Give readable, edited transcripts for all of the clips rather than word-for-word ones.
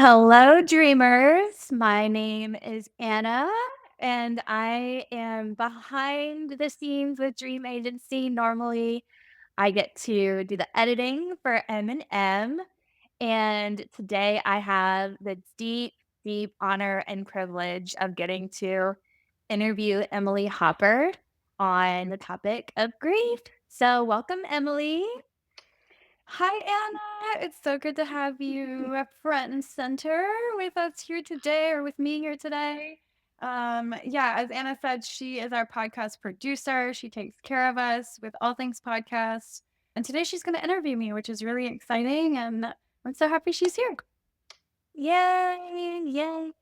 Hello, dreamers. My name is Anna, and I am behind the scenes with Dream Agency. Normally, I get to do the editing for M&M, and today I have the deep, deep honor and privilege of getting to interview Emily Hopper on the topic of grief. So, welcome, Emily. Hi, Anna. It's so good to have you up front and center with us here today, or with me here today. Yeah, as Anna said, she is our podcast producer. She takes care of us with all things podcasts. And today she's going to interview me, which is really exciting. And I'm so happy she's here. Yay, yay.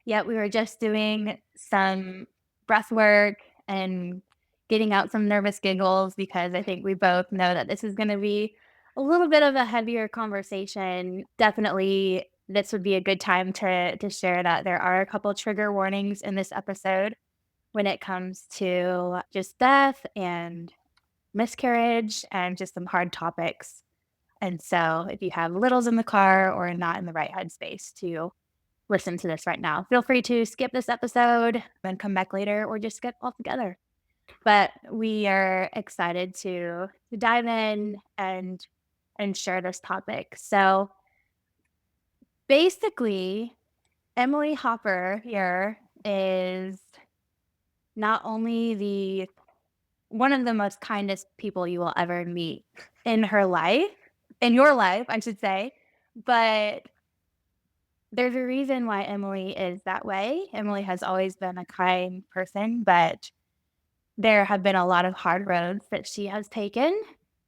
Yeah, we were just doing some breath work and getting out some nervous giggles because I think we both know that this is going to be a little bit of a heavier conversation. Definitely, this would be a good time to share that there are a couple trigger warnings in this episode when it comes to just death and miscarriage and just some hard topics. And so, if you have littles in the car or not in the right headspace to listen to this right now, feel free to skip this episode and come back later or just skip altogether. But we are excited to dive in and share this topic. So basically, Emily Hopper here is not only the one of the most kindest people you will ever meet in her life, in your life, I should say, but there's a reason why Emily is that way. Emily has always been a kind person, but there have been a lot of hard roads that she has taken.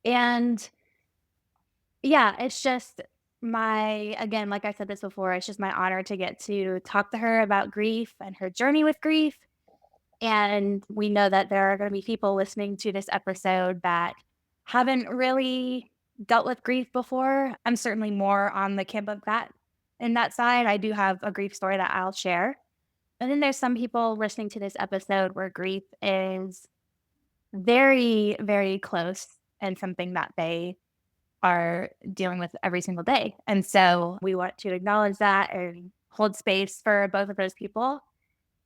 And yeah, it's just again, like I said this before, it's just my honor to get to talk to her about grief and her journey with grief. And we know that there are going to be people listening to this episode that haven't really dealt with grief before. I'm certainly more on the camp of that in that side. I do have a grief story that I'll share. And then there's some people listening to this episode where grief is very, very close and something that they are dealing with every single day. And so we want to acknowledge that and hold space for both of those people.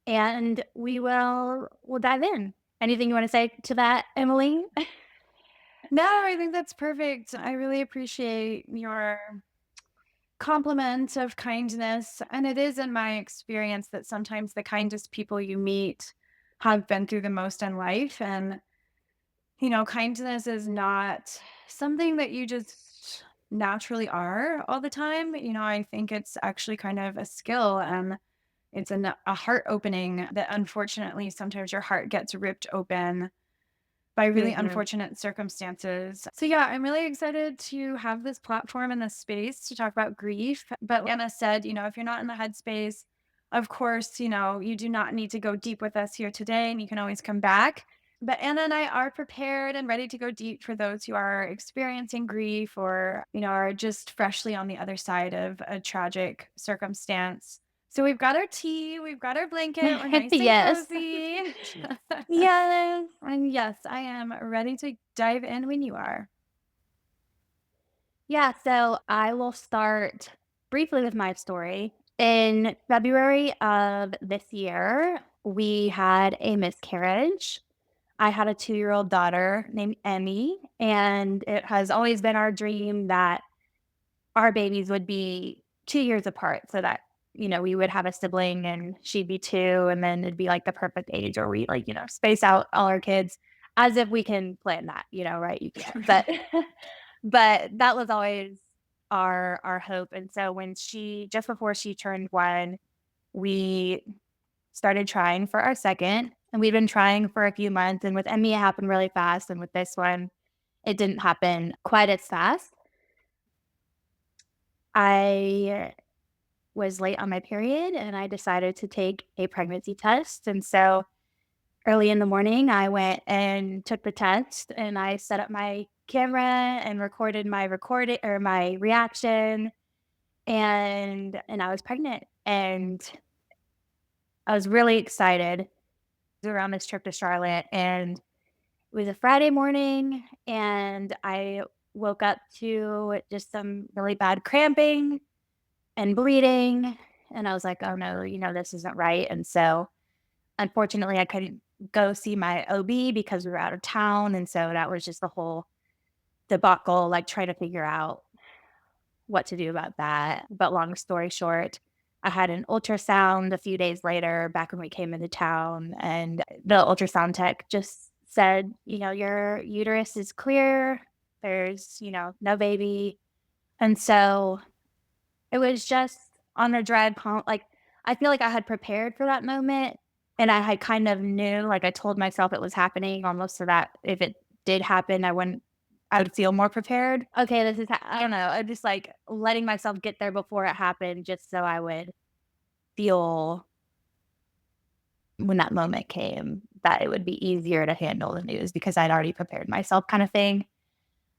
And we'll dive in. Anything you want to say to that, Emily? No, I think that's perfect. I really appreciate your compliment of kindness. And it is in my experience that sometimes the kindest people you meet have been through the most in life. And kindness is not something that you just naturally are all the time. I think it's actually kind of a skill, and it's a heart opening that unfortunately sometimes your heart gets ripped open by really Mhm. unfortunate circumstances. So yeah, I'm really excited to have this platform and this space to talk about grief. But like Anna said, if you're not in the headspace, of course, you do not need to go deep with us here today, and you can always come back. But Anna and I are prepared and ready to go deep for those who are experiencing grief, or, are just freshly on the other side of a tragic circumstance. So we've got our tea, we've got our blanket, we're nice and Yes. cozy. Yes. And yes, I am ready to dive in when you are. Yeah, so I will start briefly with my story. In February of this year, we had a miscarriage. I had a 2-year-old daughter named Emmy, and it has always been our dream that our babies would be 2 years apart so that, we would have a sibling and she'd be 2, and then it'd be like the perfect age where we like, space out all our kids as if we can plan that, right? You can't. But but that was always our hope. And so when she just before she turned 1, we started trying for our second, and we'd been trying for a few months, and with Emmy, it happened really fast, and with this one, it didn't happen quite as fast. I was late on my period, and I decided to take a pregnancy test, and so early in the morning, I went and took the test, and I set up my camera and recorded my reaction, and I was pregnant, and I was really excited around this trip to Charlotte, and it was a Friday morning, and I woke up to just some really bad cramping, and bleeding. And I was like, "Oh no, this isn't right." And so, unfortunately, I couldn't go see my OB because we were out of town. And so that was just the whole debacle, like trying to figure out what to do about that. But long story short, I had an ultrasound a few days later back when we came into town, and the ultrasound tech just said, your uterus is clear. There's, no baby. And so it was just on a dread like, I feel like I had prepared for that moment, and I had kind of knew, like, I told myself it was happening almost so that if it did happen, I would feel more prepared. Okay, this is I don't know, I'm just, like, letting myself get there before it happened just so I would feel when that moment came that it would be easier to handle the news because I'd already prepared myself kind of thing.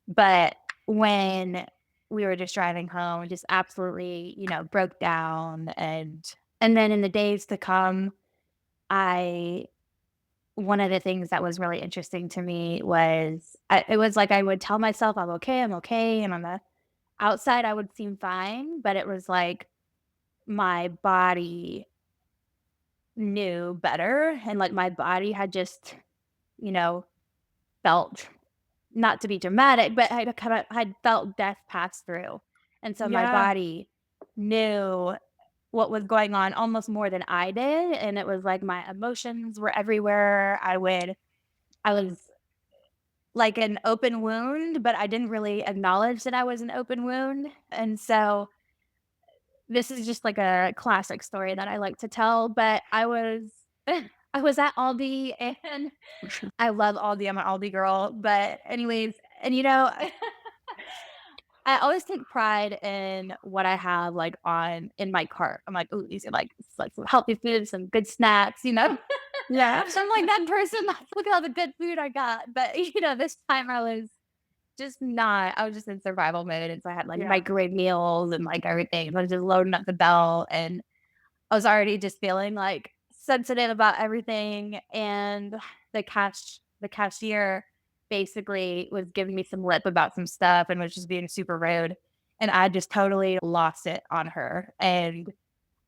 But when we were just driving home, we just absolutely, broke down. And then in the days to come, I one of the things that was really interesting to me was it was like I would tell myself I'm okay, and on the outside I would seem fine, but it was like my body knew better, and like my body had just, you know, felt, not to be dramatic, but I kinda had felt death pass through, and so my Yeah. body knew what was going on almost more than I did, and it was like my emotions were everywhere. I was like an open wound, but I didn't really acknowledge that I was an open wound, and so this is just like a classic story that I like to tell, but I was at Aldi, and I love Aldi, I'm an Aldi girl, but anyways, and I always take pride in what I have, like, on in my cart. I'm like, "Ooh, these are, like, it's like some healthy food, some good snacks," you know? Yeah. So I'm like that person, like, "Look at all the good food I got." But, this time I was just in survival mode, and so I had, like, Yeah. microwave meals and, like, everything. I was just loading up the belt, and I was already just feeling, like, sensitive about everything, and the cashier basically was giving me some lip about some stuff and was just being super rude, and I just totally lost it on her, and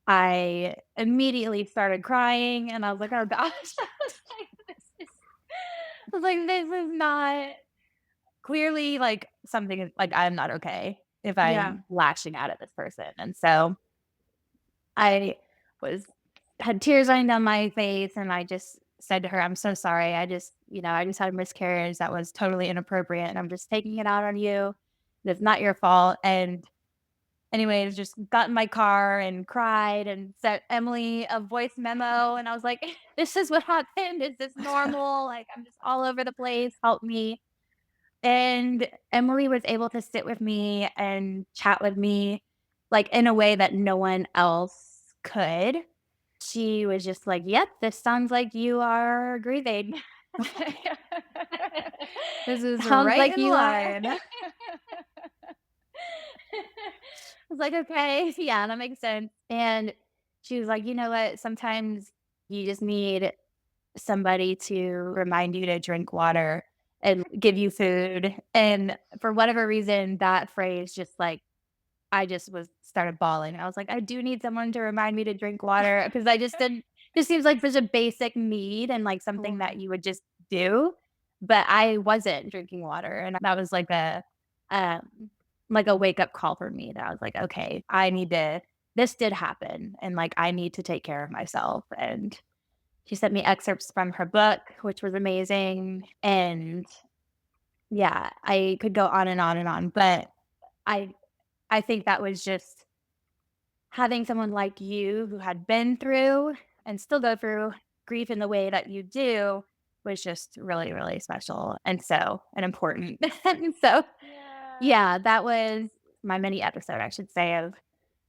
I immediately started crying, and I was like, "Oh gosh." I was like, "This is not clearly, like, something like, I'm not okay if Yeah. I'm lashing out at this person." And so I was had tears running down my face, and I just said to her, "I'm so sorry. I just had a miscarriage that was totally inappropriate, and I'm just taking it out on you. It's not your fault." And anyways, just got in my car and cried and sent Emily a voice memo, and I was like, "This is what happened. Is this normal? Like, I'm just all over the place. Help me." And Emily was able to sit with me and chat with me, like, in a way that no one else could. She was just like, "Yep, this sounds like you are grieving." This is Sounds right like in you are. line. I was like, "Okay, yeah, that makes sense." And she was like, "You know what? Sometimes you just need somebody to remind you to drink water and give you food." And for whatever reason, that phrase just like I just was started bawling. I was like, "I do need someone to remind me to drink water," because I just didn't just seems like such a basic need and, like, something that Totally. you would just do, but I wasn't drinking water, and that was um, like a wake-up call for me that I was like, "Okay, I need to this did happen, and, like, I need to take care of myself." And she sent me excerpts from her book, which was amazing, and yeah, I could go on and on and on, but I I think that was just having someone like you who had been through and still go through grief in the way that you do was just really, really special and important. And so, Yeah. yeah, that was my mini episode, I should say, of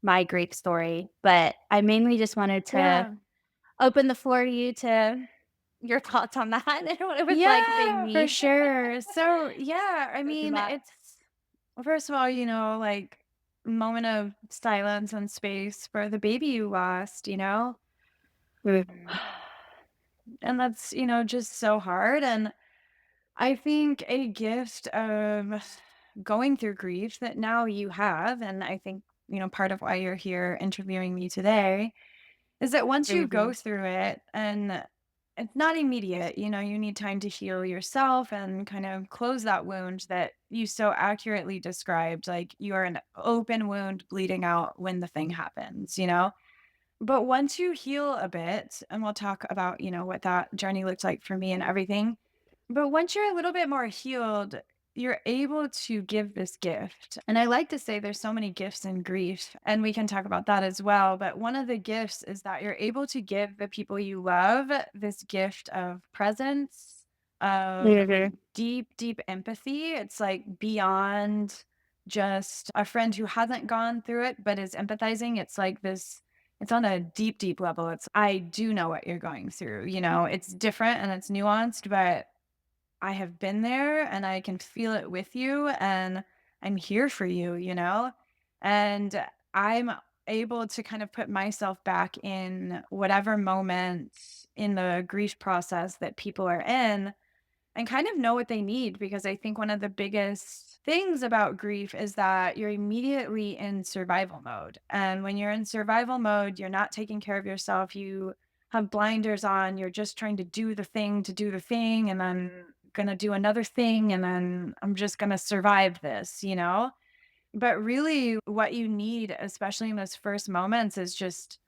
my grief story. But I mainly just wanted to Yeah. open the floor to you to your thoughts on that and what it was like being Yeah, for me. sure. So, yeah, I Go through mean, that. it's first of all, like moment of silence and space for the baby you lost. Mhm. And that's, just so hard. And I think a gift of going through grief that now you have, and I think, part of why you're here interviewing me today, is that once you Mhm. go through it and it's not immediate, you need time to heal yourself and kind of close that wound that you so accurately described. Like you are an open wound bleeding out when the thing happens. But once you heal a bit, and we'll talk about, what that journey looked like for me and everything. But once you're a little bit more healed, you're able to give this gift. And I like to say there's so many gifts in grief, and we can talk about that as well. But one of the gifts is that you're able to give the people you love this gift of presence, of Mhm. deep, deep empathy. It's like beyond just a friend who hasn't gone through it, but is empathizing. It's like this it's on a deep, deep level. I do know what you're going through. It's different and it's nuanced, but I have been there and I can feel it with you and I'm here for you. And I'm able to kind of put myself back in whatever moment in the grief process that people are in and kind of know what they need because I think one of the biggest things about grief is that you're immediately in survival mode. And when you're in survival mode, you're not taking care of yourself. You have blinders on. You're just trying to do the thing to do the thing and then going to do another thing. And then I'm just going to survive this. But really, what you need, especially in those first moments, is just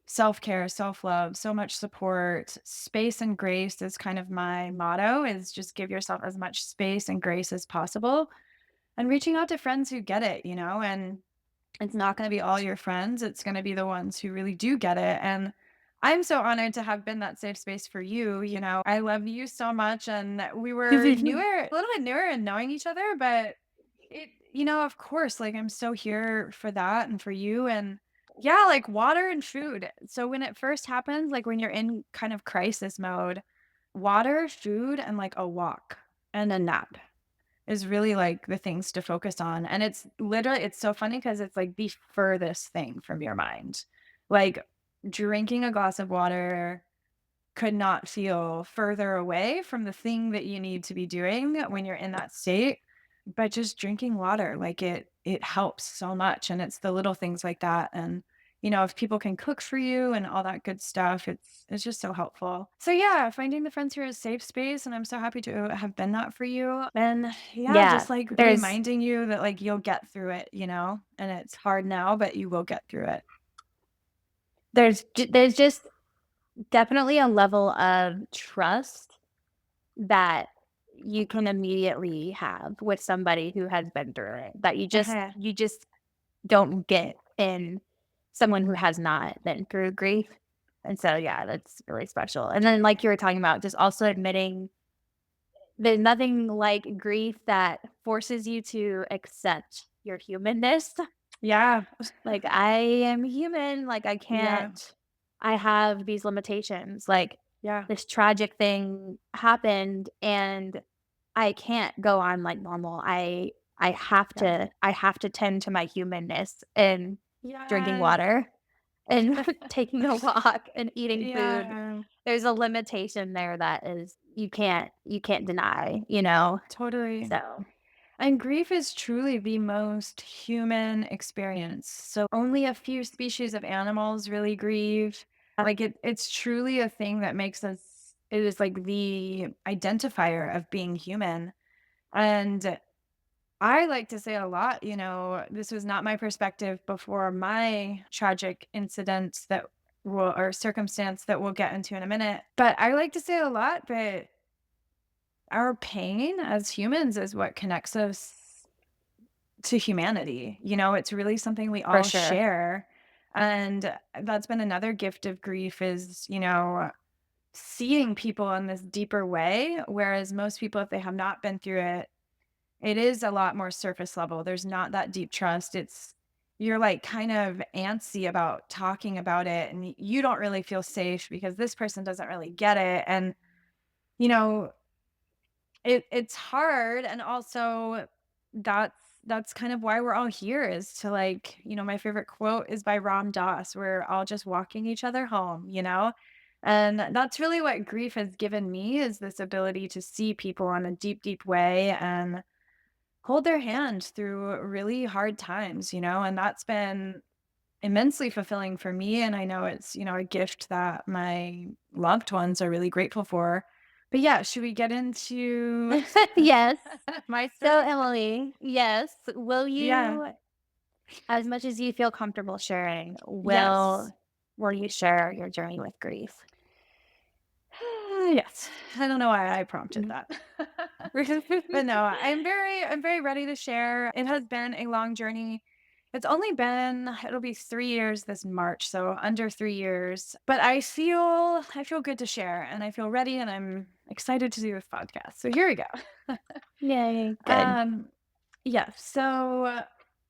self care, self love, so much support. Space and grace is kind of my motto is just give yourself as much space and grace as possible and reaching out to friends who get it. And it's not going to be all your friends, it's going to be the ones who really do get it. And I'm so honored to have been that safe space for you. I love you so much. And we were a little bit newer in knowing each other, but of course, like, I'm so here for that and for you and yeah, like, water and food. So when it first happens, like, when you're in kind of crisis mode, water, food, and, like, a walk and a nap is really, like, the things to focus on, and it's so funny because it's, like, the furthest thing from your mind. Like, drinking a glass of water could not feel further away from the thing that you need to be doing when you're in that state. But just drinking water, like it helps so much. And it's the little things like that. And if people can cook for you and all that good stuff, it's just so helpful. So yeah, finding the friends who are a safe space, and I'm so happy to have been that for you. And yeah, Yeah, just like there's reminding you that like you'll get through it. And it's hard now, but you will get through it. there's just definitely a level of trust that you can immediately have with somebody who has been through it, that Uh-huh. you just don't get in someone who has not been through grief. And so, yeah, that's really special. And then, like you were talking about, just also admitting there's nothing like grief that forces you to accept your humanness. Yeah. Like, I am human, like, Yeah. I have these limitations, like, Yeah. this tragic thing happened, and I can't go on like normal. Yeah. I have to tend to my humanness and drinking Yes. water and taking a walk and eating food. Yeah. There's a limitation there that is you can't deny, you know? Totally. So, And grief is truly the most human experience. So only a few species of animals really grieve. Like it's truly a thing that makes us it is like the identifier of being human. And I like to say a lot, this was not my perspective before my tragic incident that will or circumstance that we'll get into in a minute. But I like to say a lot that our pain as humans is what connects us to humanity. It's really something we for all sure. share. And that's been another gift of grief is, seeing people in this deeper way. Whereas most people, if they have not been through it, it is a lot more surface level. There's not that deep trust. You're like kind of antsy about talking about it and you don't really feel safe because this person doesn't really get it. And, you know, it's hard, and also that's kind of why we're all here is to like, my favorite quote is by Ram Dass, "We're all just walking each other home." And that's really what grief has given me is this ability to see people in a deep, deep way and hold their hand through really hard times, and that's been immensely fulfilling for me, and I know it's, a gift that my loved ones are really grateful for. But yeah, should we get into Yes. my So, story? Emily, yes, Yeah. as much as you feel comfortable sharing, Yes. will you share your journey with grief? Yes. I don't know why I prompted Mhm. that. But no, I'm very ready to share. It has been a long journey. It'll be 3 years this March, so under 3 years. But I feel good to share, and I feel ready, and I'm excited to do this podcast. So here we go. Yay, good. Um, yeah, so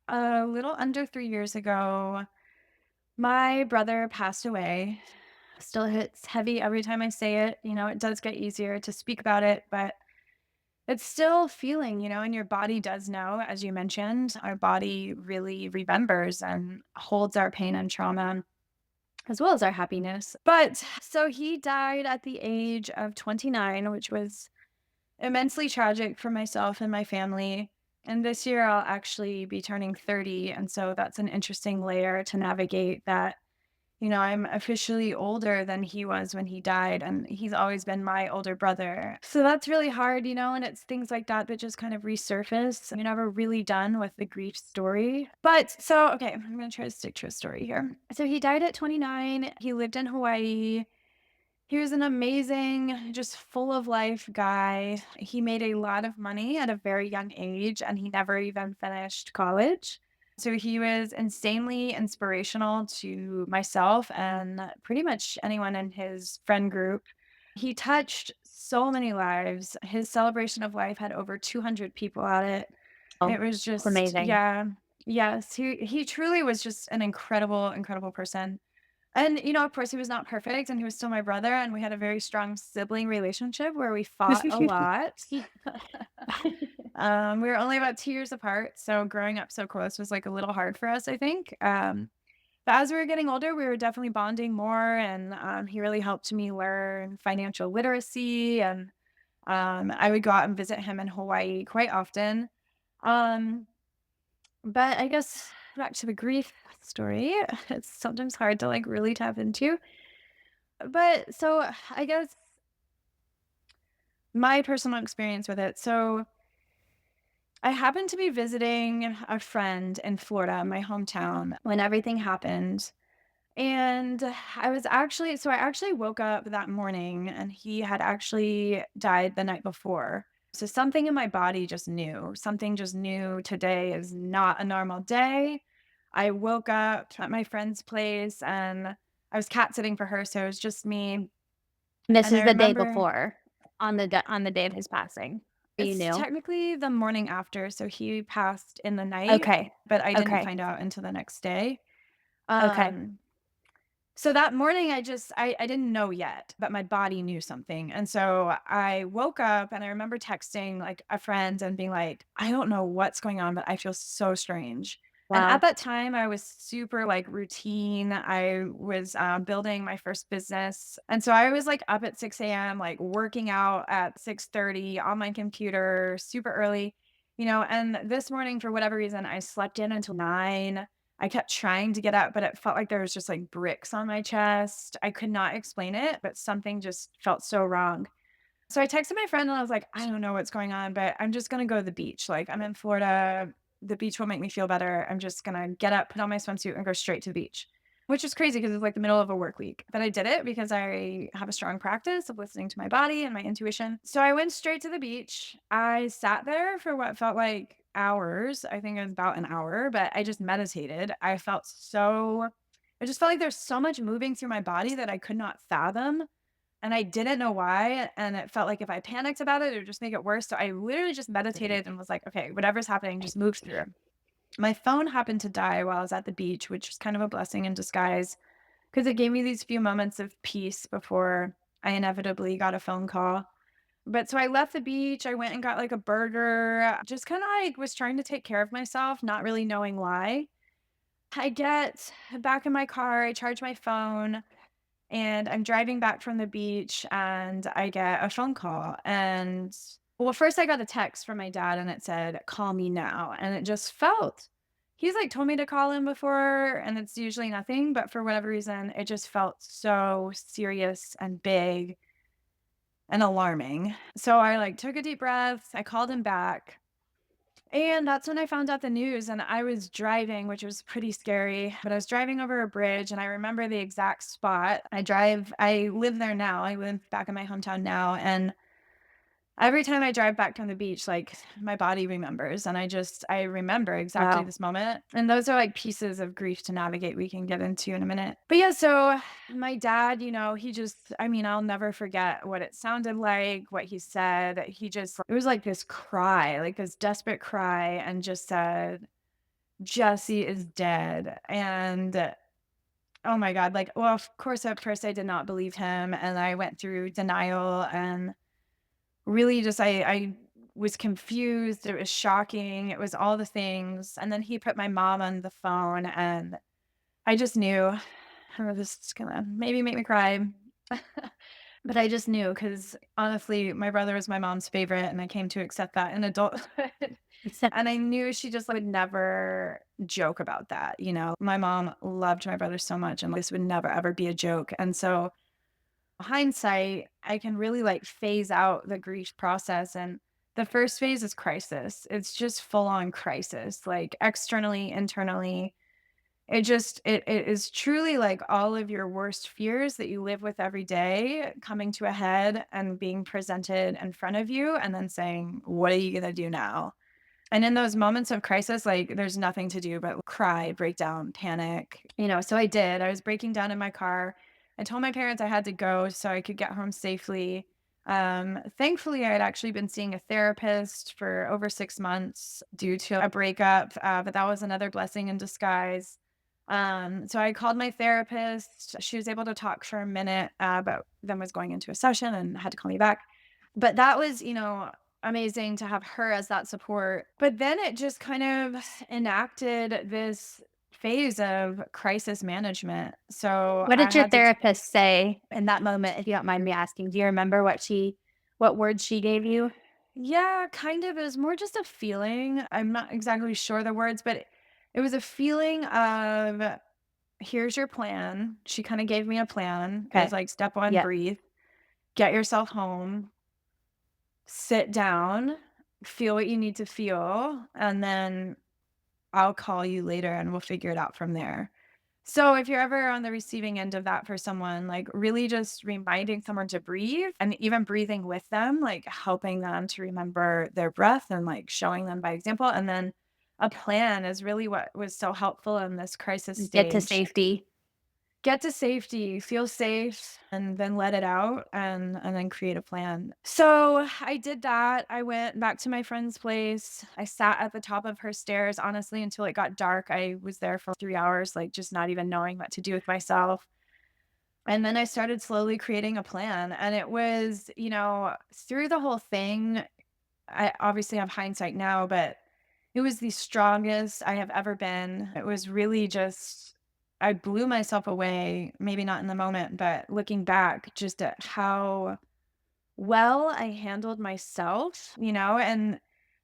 a little under 3 years ago, my brother passed away. Still hits heavy every time I say it. It does get easier to speak about it, but it's still feeling, and your body does know, as you mentioned. Our body really remembers and holds our pain and trauma as well as our happiness. But so he died at the age of 29, which was immensely tragic for myself and my family. And this year I'll actually be turning 30. And so that's an interesting layer to navigate that I'm officially older than he was when he died, and he's always been my older brother. So that's really hard, and it's things like that that just kind of resurface. You're never really done with the grief story. But so, okay, I'm going to try to stick to a story here. So he died at 29. He lived in Hawaii. He was an amazing, just full of life guy. He made a lot of money at a very young age, and he never even finished college. So he was insanely inspirational to myself and pretty much anyone in his friend group. He touched so many lives. His celebration of life had over 200 people at it. Oh, It was it's just, amazing. yeah, yes, he truly was just an incredible, incredible person. And, of course, he was not perfect, and he was still my brother, and we had a very strong sibling relationship where we fought a lot. We were only about 2 years apart, so growing up so close was, like, a little hard for us, I think. But as we were getting older, we were definitely bonding more, and, he really helped me learn financial literacy, and, I would go out and visit him in Hawaii quite often. Um, but I guess back to the grief story, it's sometimes hard to, like, really tap into. But so I guess my personal experience with it. So I happened to be visiting a friend in Florida, my hometown, when everything happened. And I actually woke up that morning and he had actually died the night before. So something in my body just knew today is not a normal day. I woke up at my friend's place and I was cat sitting for her. So it was just me. This And I is the day remember before, on the day of his passing. You it's knew? technically the morning after, so he passed in the night, Okay, but I didn't okay, find out until the next day. okay. Um, so that morning I didn't know yet, but my body knew something. And so I woke up and I remember texting like a friend and being like, I don't know what's going on, but I feel so strange. And at Wow. that time, I was super like routine. I was building my first business. And so I was like up at 6 a.m., like working out at 6:30 on my computer super early, and this morning, for whatever reason, I slept in until 9. I kept trying to get up, but it felt like there was just like bricks on my chest. I could not explain it, but something just felt so wrong. So I texted my friend and I was like, I don't know what's going on, but I'm just going to go to the beach. Like, I'm in Florida. The beach will make me feel better. I'm just going to get up, put on my swimsuit, and go straight to the beach, which is crazy because it's like the middle of a work week. But I did it because I have a strong practice of listening to my body and my intuition. So I went straight to the beach. I sat there for what felt like hours. I think it was about an hour, but I just meditated. I just felt like there's so much moving through my body that I could not fathom, and I didn't know why, and it felt like if I panicked about it, it would just make it worse, so I literally just meditated and was like, "Okay, whatever's happening, just move through it." My phone happened to die while I was at the beach, which was kind of a blessing in disguise because it gave me these few moments of peace before I inevitably got a phone call. But so I left the beach, I went and got, like, a burger, just kinda, like, was trying to take care of myself, not really knowing why. I get back in my car, I charge my phone, and I'm driving back from the beach and I get a phone call, and Well, first I got a text from my dad and it said, "Call me now." And it just felt he's like told me to call him before and it's usually nothing, but for whatever reason, it just felt so serious and big and alarming. So I like took a deep breath, I called him back, and that's when I found out the news. And I was driving, which was pretty scary, but I was driving over a bridge and I remember the exact spot. I live there now. I live back in my hometown now. And every time I drive back from the beach, like, my body remembers, and I remember exactly Wow. this moment, and those are, like, pieces of grief to navigate we can get into in a minute. But, yeah, so my dad, he just I mean, I'll never forget what it sounded like, what he said. He just it was like this cry, like this desperate cry, and just said, "Jesse is dead," and, oh my god, like, well, of course, at first, I did not believe him, and I went through denial and really just I was confused, it was shocking, it was all the things, and then he put my mom on the phone, and I just knew, oh, this is gonna maybe make me cry. But I just knew because honestly, my brother was my mom's favorite, and I came to accept that in adulthood. Except And I knew she just would never joke about that, My mom loved my brother so much, and this would never, ever be a joke, and so hindsight, I can really like phase out the grief process. And the first phase is crisis. It's just full on crisis, like externally, internally. It is truly like all of your worst fears that you live with every day coming to a head and being presented in front of you and then saying, "What are you gonna do now?" And in those moments of crisis, like, there's nothing to do but cry, break down, panic, so I did. I was breaking down in my car. I told my parents I had to go so I could get home safely. Thankfully, I had actually been seeing a therapist for over 6 months due to a breakup, but that was another blessing in disguise. So I called my therapist. She was able to talk for a minute, but then was going into a session and had to call me back. But that was, amazing to have her as that support. But then it just kind of enacted this phase of crisis management. So what I did your had to therapist say in that moment, if you don't mind me asking? Do you remember what words she gave you? yeah, kind of. It was more just a feeling. I'm not exactly sure the words, but it was a feeling of here's your plan. She kind of gave me a plan. It was Okay. like step one, Yep. breathe, get yourself home, sit down, feel what you need to feel, and then I'll call you later and we'll figure it out from there. So if you're ever on the receiving end of that for someone, like really just reminding someone to breathe and even breathing with them, like helping them to remember their breath and like showing them by example. And then a plan is really what was so helpful in this crisis Get to stage. safety. Get to safety, feel safe, and then let it out and then create a plan. So, I did that. I went back to my friend's place. I sat at the top of her stairs, honestly, until it got dark. I was there for 3 hours, like, just not even knowing what to do with myself. And then I started slowly creating a plan, and it was, through the whole thing, I obviously have hindsight now, but it was the strongest I have ever been. It was really just I blew myself away, maybe not in the moment, but looking back just at how well I handled myself, and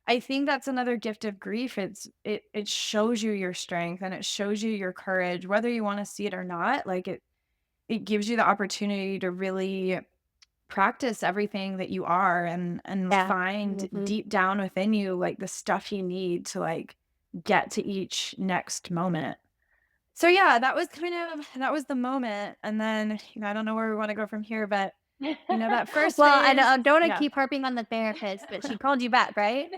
I think that's another gift of grief. It shows you your strength and it shows you your courage, whether you want to see it or not. Like it gives you the opportunity to really practice everything that you are and Yeah. find Mhm. deep down within you like the stuff you need to like get to each next moment. So yeah, that was the moment. And then, I don't know where we want to go from here, but that first Well, phase, I don't wanna yeah. keep harping on the therapist, but she called you back, right?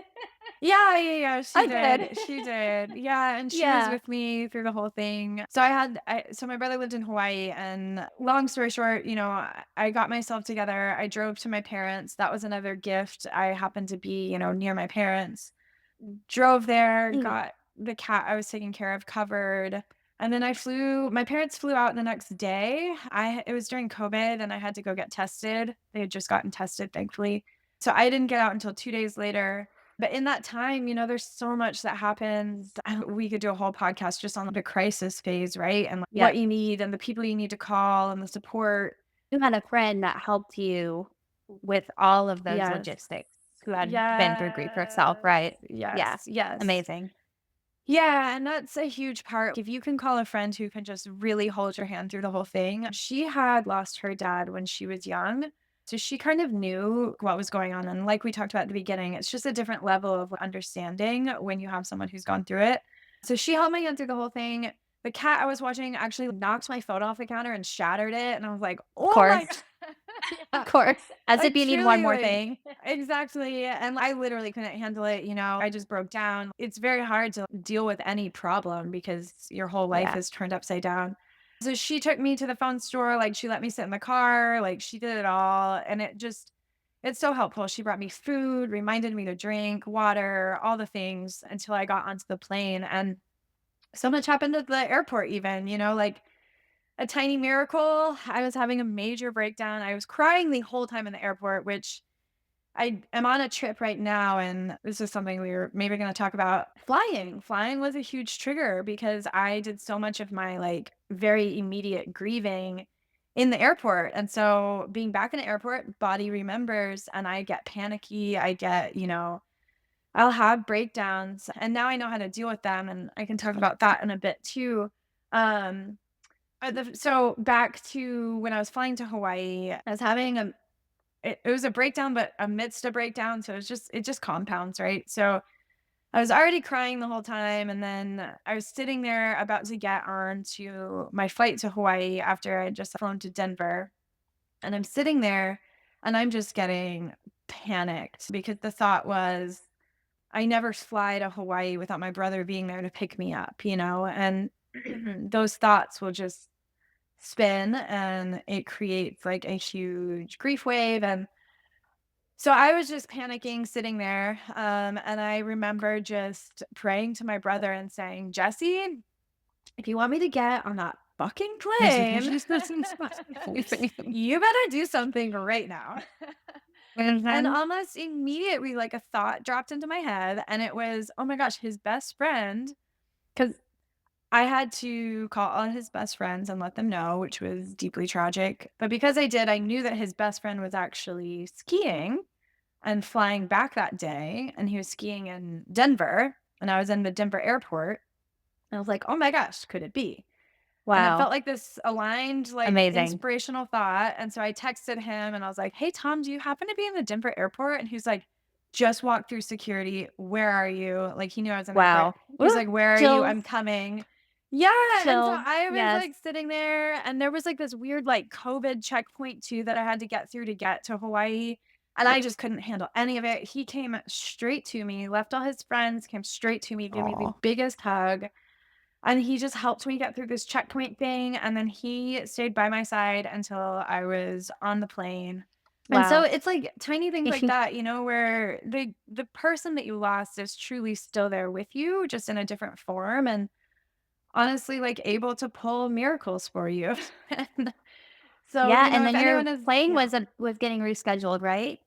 Yeah, yeah, yeah, she I did. did, she did. Yeah, and she was Yeah. with me through the whole thing. So my brother lived in Hawaii, and long story short, I got myself together, I drove to my parents, that was another gift. I happened to be, near my parents. Drove there, Mm. got the cat I was taking care of covered, and then my parents flew out the next day. It was during COVID, and I had to go get tested. They had just gotten tested, thankfully. So I didn't get out until 2 days later. But in that time, there's so much that happens. We could do a whole podcast just on the crisis phase, right? And, like, what Yep. you need and the people you need to call and the support. You had a friend that helped you with all of those Yes. logistics. who had been through grief herself, Yes, right? Yeah. yes, yes. Amazing. Yeah, and that's a huge part. If you can call a friend who can just really hold your hand through the whole thing. She had lost her dad when she was young. So she kind of knew what was going on. And like we talked about at the beginning, it's just a different level of understanding when you have someone who's gone through it. So she held my hand through the whole thing. The cat I was watching actually knocked my phone off the counter and shattered it. And I was like, Of oh my course. God. Of Yeah. course. As if Like, you need one truly, more like thing. exactly, and I literally couldn't handle it, I just broke down. It's very hard to deal with any problem because your whole life Yeah. is turned upside down. So she took me to the phone store, like, she let me sit in the car, like, she did it all, and it's so helpful. She brought me food, reminded me to drink, water, all the things until I got onto the plane, and so much happened at the airport even, like, a tiny miracle. I was having a major breakdown. I was crying the whole time in the airport, which I am on a trip right now, and this is something we were maybe going to talk about. Flying. Flying was a huge trigger because I did so much of my like very immediate grieving in the airport. And so being back in the airport, body remembers and I get panicky. I'll have breakdowns and now I know how to deal with them. And I can talk about that in a bit too. Um, so back to when I was flying to Hawaii, I was having it was a breakdown, but amidst a breakdown, so it just compounds, right? So, I was already crying the whole time, and then I was sitting there about to get on to my flight to Hawaii after I had just flown to Denver, and I'm sitting there, and I'm just getting panicked because the thought was, I never fly to Hawaii without my brother being there to pick me up, and those thoughts will just spin, and it creates, like, a huge grief wave, and so I was just panicking sitting there, and I remember just praying to my brother and saying, "Jesse, if you want me to get on that fucking plane, you better do something right now." And Mhm. almost immediately, like, a thought dropped into my head, and it was, "Oh my gosh, his best friend," because I had to call all his best friends and let them know, which was deeply tragic, but because I did, I knew that his best friend was actually skiing and flying back that day, and he was skiing in Denver, and I was in the Denver airport. And I was like, "Oh my gosh, could it be?" And it Wow. felt like this aligned, like, Amazing. inspirational thought, and so I texted him and I was like, "Hey, Tom, do you happen to be in the Denver airport?" And he was like, "Just walked through security. Where are you?" Like, he knew I was in the airport. Wow. He was Ooh, like, "Where are you? chills, I'm coming." Yeah, and so chills. I was, Yes. like, sitting there, and there was, like, this weird, like, COVID checkpoint too that I had to get through to get to Hawaii, and I just couldn't handle any of it. He came straight to me, left all his friends, came straight to me, gave me the Oh. biggest hug, and he just helped me get through this checkpoint thing, and then he stayed by my side until I was on the plane. And so Wow. it's like tiny things like that, where the person that you lost is truly still there with you, just in a different form, and honestly, like, able to pull miracles for you. And so, Yeah, and if then anyone your is plane yeah. was getting rescheduled, right?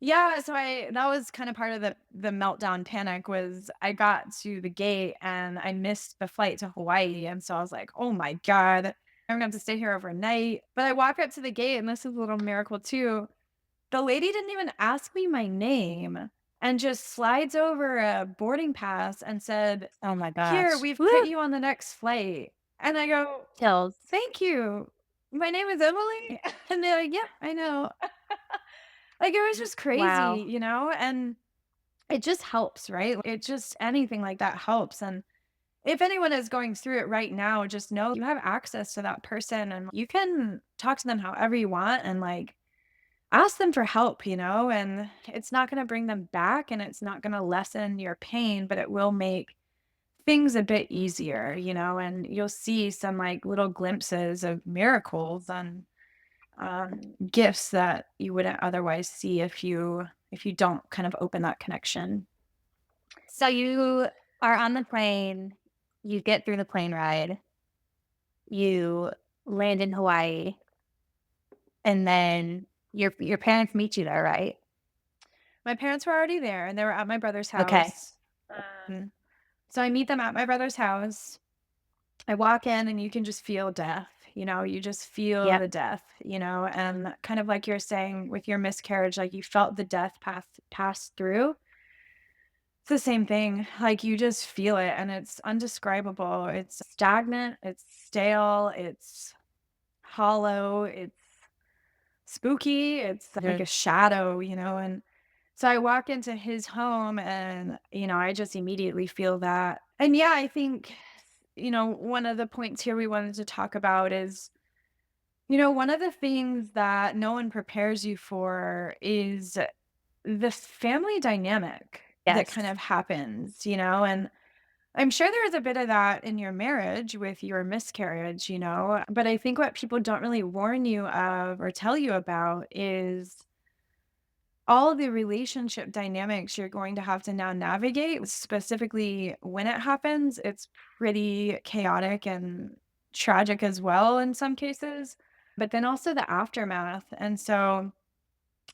Yeah, so I that was kind of part of the meltdown panic was I got to the gate and I missed the flight to Hawaii, and so I was like, "Oh my god, I'm gonna have to stay here overnight." But I walk up to the gate, and this is a little miracle too. The lady didn't even ask me my name and just slides over a boarding pass and said, Oh my "Here, gosh. we've put Woo! you on the next flight." And I go, Chills. "Thank you. My name is Emily." And they're like, "Yep, I know." Like, it was just crazy, Wow. and it just helps, right? It just anything like that helps, and if anyone is going through it right now, just know you have access to that person, and you can talk to them however you want and, like, ask them for help, and it's not gonna bring them back, and it's not gonna lessen your pain, but it will make things a bit easier, and you'll see some, like, little glimpses of miracles and gifts that you wouldn't otherwise see if you don't kind of open that connection. So you are on the plane, you get through the plane ride, you land in Hawaii, and then your parents meet you there, right? My parents were already there, and they were at my brother's Okay. house. Um, so I meet them at my brother's house. I walk in, and you can just feel death. you just feel Yep. the death, and kind of like you're saying with your miscarriage, like you felt the death pass through. It's the same thing. Like you just feel it and it's undescribable. It's stagnant, it's stale, it's hollow, it's spooky, it's like a Mhm. shadow, and so I walk into his home and, I just immediately feel that. And yeah, I think, one of the points here we wanted to talk about is, one of the things that no one prepares you for is the family dynamic that kind Yes. of happens, and I'm sure there is a bit of that in your marriage with your miscarriage, but I think what people don't really warn you of or tell you about is all the relationship dynamics you're going to have to now navigate, specifically when it happens. It's pretty chaotic and tragic as well in some cases, but then also the aftermath. And so,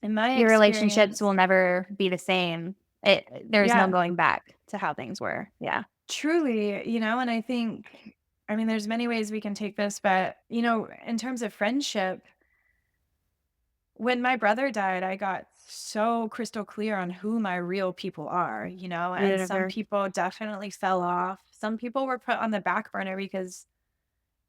in my Your relationships experience, will never be the same. There's no yeah, going back to how things were. Yeah. truly, and I think, I mean, there's many ways we can take this, but, in terms of friendship, when my brother died, I got so crystal clear on who my real people are, and some Never. people definitely fell off. Some people were put on the back burner because,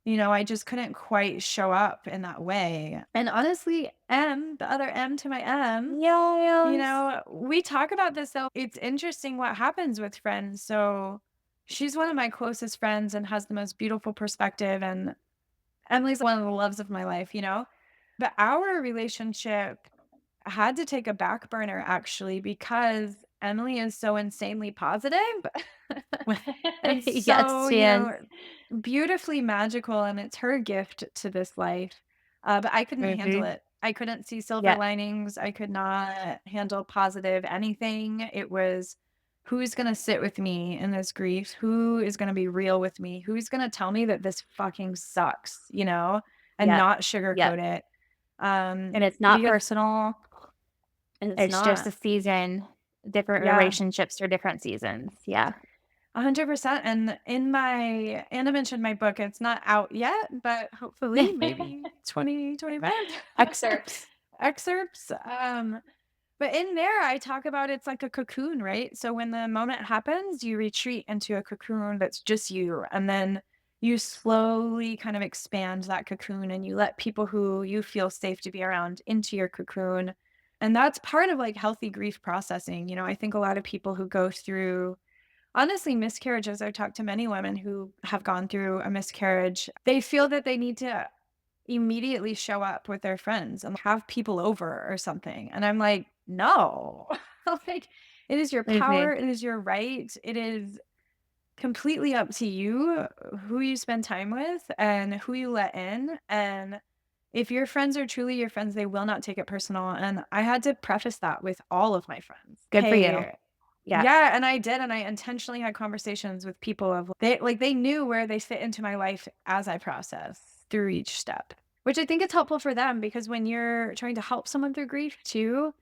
I just couldn't quite show up in that way. And honestly, M, the other M to my M, Yes. we talk about this though. It's interesting what happens with friends. So she's one of my closest friends and has the most beautiful perspective. And Emily's one of the loves of my life, but our relationship had to take a back burner actually because Emily is so insanely positive. And Yes, so, she is. beautifully magical, and it's her gift to this life. But I couldn't handle Mhm. it. I couldn't see silver Yeah. linings. I could not handle positive anything. It was who's going to sit with me in this grief? Who is going to be real with me? Who's going to tell me that this fucking sucks, and Yep. not Yep. sugarcoat it? And it's not Because personal. it's It's just a not. season, different Yeah. relationships or different seasons. Yeah. 100%. And in my Anna mentioned my book, it's not out yet, but hopefully maybe 2025 Excerpts. excerpts. But in there I talk about it's like a cocoon, right? So when the moment happens, you retreat into a cocoon that's just you. And then you slowly kind of expand that cocoon and you let people who you feel safe to be around into your cocoon. And that's part of like healthy grief processing. I think a lot of people who go through, honestly, miscarriages, I've talked to many women who have gone through a miscarriage. They feel that they need to immediately show up with their friends and have people over or something. And I'm like, no. Like, it is your power, Mhm. it is your right. It is completely up to you who you spend time with and who you let in. And if your friends are truly your friends, they will not take it personal. And I had to preface that with all of my friends. Good for you. Hey, Yeah. yeah, and I did, and I intentionally had conversations with people of they knew where they fit into my life as I process through each step, which I think is helpful for them because when you're trying to help someone through grief too,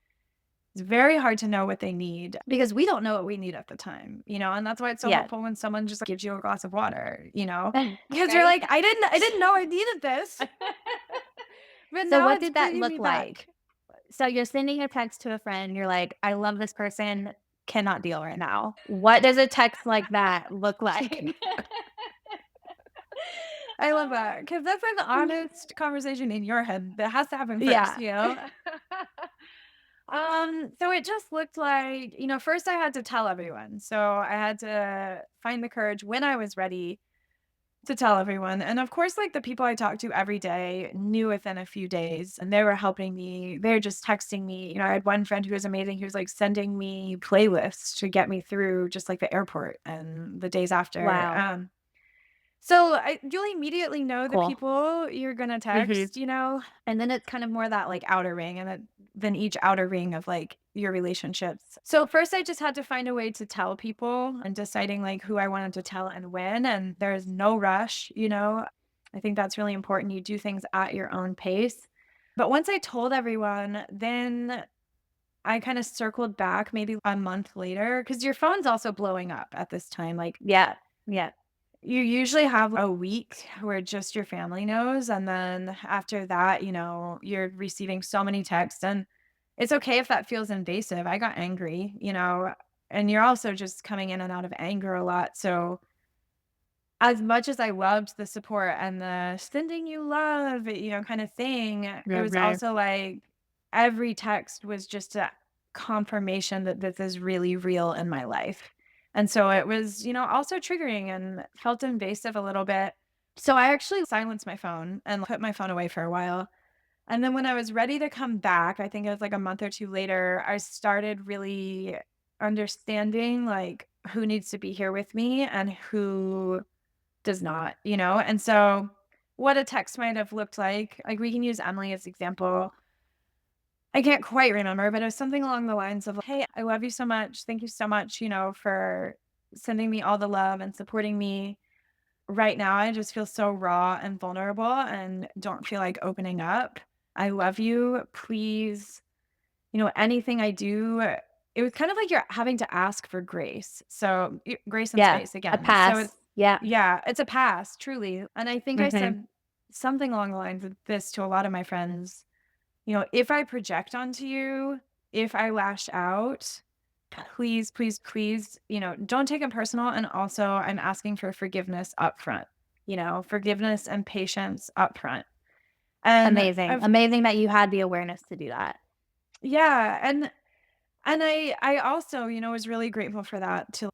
it's very hard to know what they need because we don't know what we need at the time, and that's why it's so Yeah. helpful when someone just gives you a glass of water, because you're Right? like, I didn't know I needed this, but So now what it's did that bringing me look like? back. So you're sending a text to a friend, you're like, "I love this person, cannot deal right now." What does a text like that look like? I love that because that's an honest conversation in your head that has to happen first, Yeah. So it just looked like, first I had to tell everyone. So I had to find the courage when I was ready to tell everyone. And of course, like the people I talked to every day knew within a few days and they were helping me. They're just texting me. I had one friend who was amazing. He was like sending me playlists to get me through just like the airport and the days after. Wow. So you'll immediately know the Cool. people you're gonna Mhm. text, and then it's kind of more that like outer ring and then each outer ring of like your relationships. So first I just had to find a way to tell people and deciding like who I wanted to tell and when, and there's no rush. I think that's really important. You do things at your own pace. But once I told everyone, then I kind of circled back maybe a month later because your phone's also blowing up at this time. Like Yeah. Yeah. You usually have a week where just your family knows, and then after that, you're receiving so many texts, and it's okay if that feels invasive. I got angry, and you're also just coming in and out of anger a lot, so as much as I loved the support and the sending you love, kind of thing, it was Mhm. also like every text was just a confirmation that this is really real in my life. And so it was, also triggering and felt invasive a little bit. So I actually silenced my phone and put my phone away for a while. And then when I was ready to come back, I think it was like a month or two later, I started really understanding like who needs to be here with me and who does not. And so what a text might have looked like we can use Emily as example. I can't quite remember, but it was something along the lines of, "Hey, I love you so much. Thank you so much, for sending me all the love and supporting me. Right now, I just feel so raw and vulnerable and don't feel like opening up. I love you. Please, anything I do." It was kind of like you're having to ask for grace. So, grace and Yeah, space a again. So pass. it's Yeah. yeah, it's a pass, truly. And I think I Mhm. said something along the lines of this to a lot of my friends. If I project onto you, if I lash out, please, please, please, don't take it personal. And also, I'm asking for forgiveness up front, forgiveness and patience up front. And Amazing. I've, Amazing that you had the awareness to do that. yeah. And I also, was really grateful for that to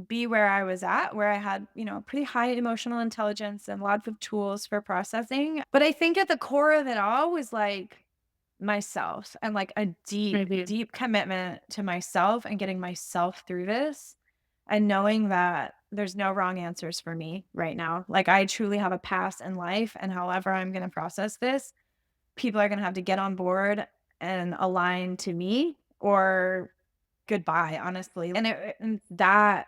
be where I was at, where I had, pretty high emotional intelligence and lots of tools for processing. But I think at the core of it all was like myself and like a deep, Mhm. deep commitment to myself and getting myself through this and knowing that there's no wrong answers for me right now. Like I truly have a pass in life. And however I'm going to process this, people are going to have to get on board and align to me or goodbye, honestly. And that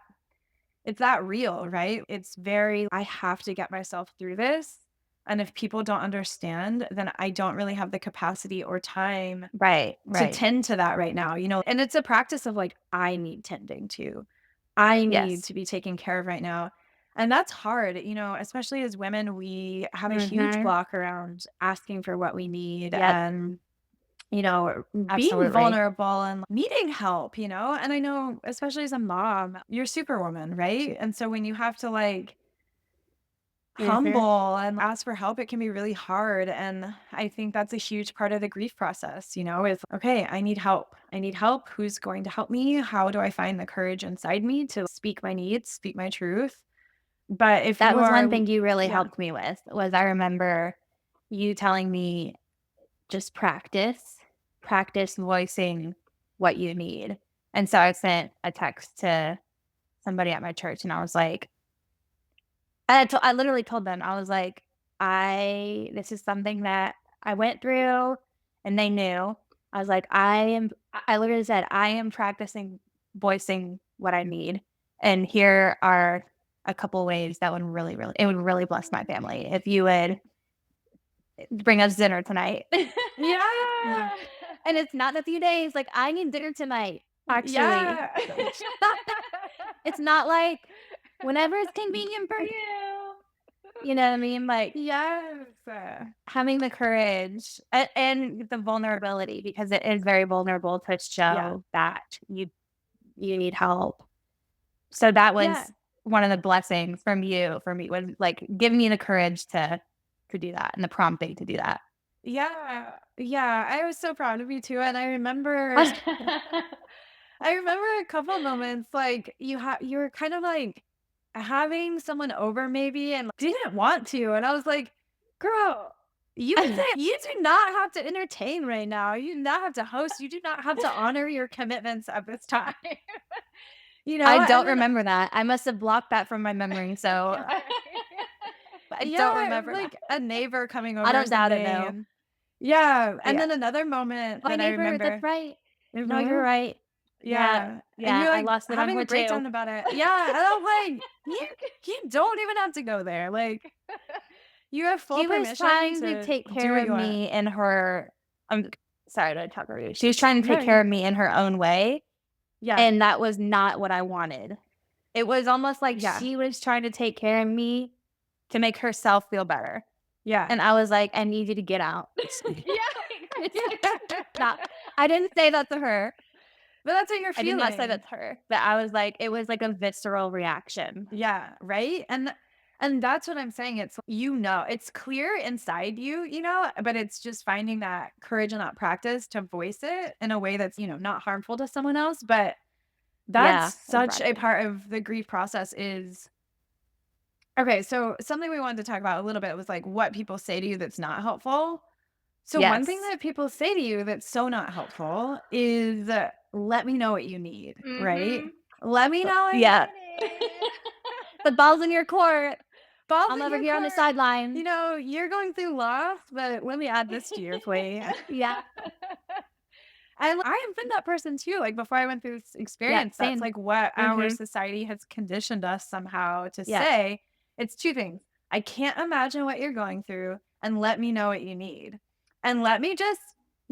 it's that real, right? It's very I have to get myself through this, and if people don't understand, then I don't really have the capacity or time Right, to right. tend to that right now, and it's a practice of, like, I need tending to. I need Yes. to be taken care of right now, and that's hard, especially as women, we have a huge Mhm. block around asking for what we need Yep. and being Absolutely. vulnerable and needing help, and I know, especially as a mom, you're superwoman, right? And so when you have to like Mhm. humble and ask for help, it can be really hard. And I think that's a huge part of the grief process, is okay, I need help. I need help. Who's going to help me? How do I find the courage inside me to speak my needs, speak my truth? But if That you was one are, thing you really yeah, helped me with, was I remember you telling me, "Just practice voicing what you need." And so I sent a text to somebody at my church, and I was like I literally told them, I was like, "I this is something that I went through," and they knew. I was like, I literally said, "I am practicing voicing what I need, and here are a couple ways that would really, really it would really bless my family if you would bring us dinner tonight." yeah, And it's not in a few days, like, I need dinner tonight, actually. yeah, It's not like whenever it's convenient for you. You know what I mean? Like, yes, having the courage and the vulnerability because it is very vulnerable to yeah, show that you need help. So that yeah. was one of the blessings from you for me was, like, giving me the courage to do that and the prompting to do that. Yeah, yeah, I was so proud of you too, and I remember I remember a couple of moments, like, you were kind of, like, having someone over maybe and didn't want to, and I was like, "Girl, you do not have to entertain right now, you do not have to host, you do not have to honor your commitments at this time." I And don't then remember that. I must have blocked that from my memory, so I don't yeah, it was remember that. like a neighbor coming I over or don't doubt it, something, though. and yeah, and Yeah. then another moment My that I neighbor, that's remember. right. No, you're Mhm. right. Yeah. Yeah, and Yeah, you're, I like, lost it on having her a too. breakdown about it. Yeah, and I'm like, "You don't even have to go there, like, you have full She was permission trying to to take do care what of you want." me in her I'm sorry to talk over you. She was trying to No, take care of me in her own way, yeah. and that was not what I wanted. It was almost like Yeah. she was trying to take care of me to make herself feel better, Yeah. and I was like, "I need you to get out." Yeah. It's like, not I didn't say that to her. But that's what you're I did not say feeling. that to her, but I was like it was like a visceral reaction. Yeah, right? And that's what I'm saying. It's it's clear inside you, but it's just finding that courage and that practice to voice it in a way that's, not harmful to someone else. But that's Yeah, such a exactly. part of the grief process is okay. So something we wanted to talk about a little bit was like what people say to you that's not helpful. So one thing Yes. that people say to you that's so not helpful is let me know what you need, right? Mhm. Let me know what Yeah. you need. The ball's in your court. Balls I'm in over your here on the court. sideline. You're going through loss, but let me add this to your plate. Yeah. I have been that person too. Like before I went through this Yeah, experience, that's same. like what our Mhm. society has conditioned us somehow to Yeah. say. It's two things. I can't imagine what you're going through, and let me know what you need. And let me just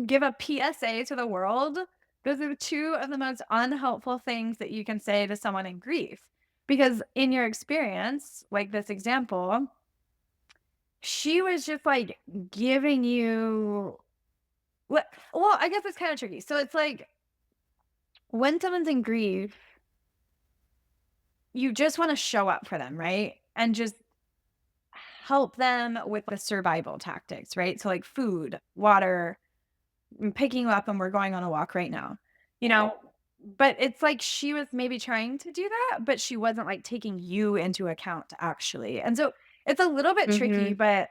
give a PSA to the world. Those are two of the most unhelpful things that you can say to someone in grief. Because in your experience, like this example, she was just like giving you what well, I guess it's kind of tricky. So it's like when someone's in grief, you just want to show up for them, right? And just help them with the survival tactics, right? So like food, water, picking you up and we're going on a walk right now. You know, but it's like she was maybe trying to do that, but she wasn't like taking you into account actually. And so it's a little bit tricky, Mhm. but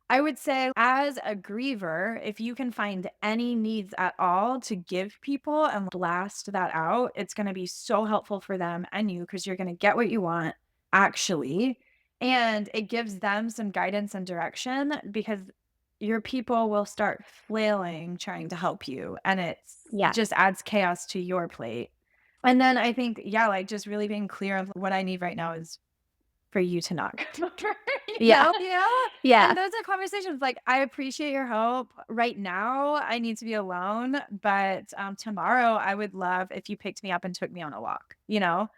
I would say as a griever, if you can find any needs at all to give people and blast that out, it's going to be so helpful for them and you because you're going to get what you want actually. And it gives them some guidance and direction because your people will start flailing trying to help you and it Yeah. just adds chaos to your plate. And then I think, yeah, like just really being clear of what I need right now is for you to not come over, Yeah. you know? Yeah. And those are conversations like, I appreciate your help. Right now, I need to be alone, but tomorrow I would love if you picked me up and took me on a walk, you know?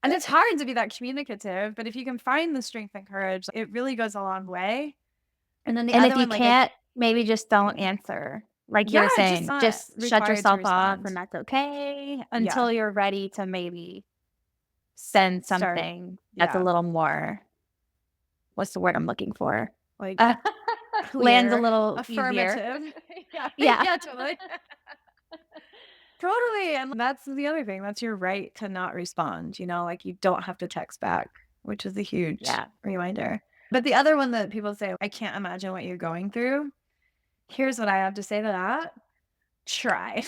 And it's hard to be that communicative, but if you can find the strength and courage, it really goes a long way. And then the And other if you one, like, I, can't, maybe just don't answer. Like you yeah, were just saying, not just shut required to yourself off respond. and that's okay Yeah. until you're ready to maybe send Start. something that's a Yeah. little more what's the word I'm looking for? Like Uh, lands a clear, little easier. affirmative. Yeah. Yeah. Yeah, totally. Totally, and that's the other thing, that's your right to not respond, like, you don't have to text back, which is a huge Yeah. reminder. But the other one that people say, "I can't imagine what you're going through," here's what I have to say to that: try.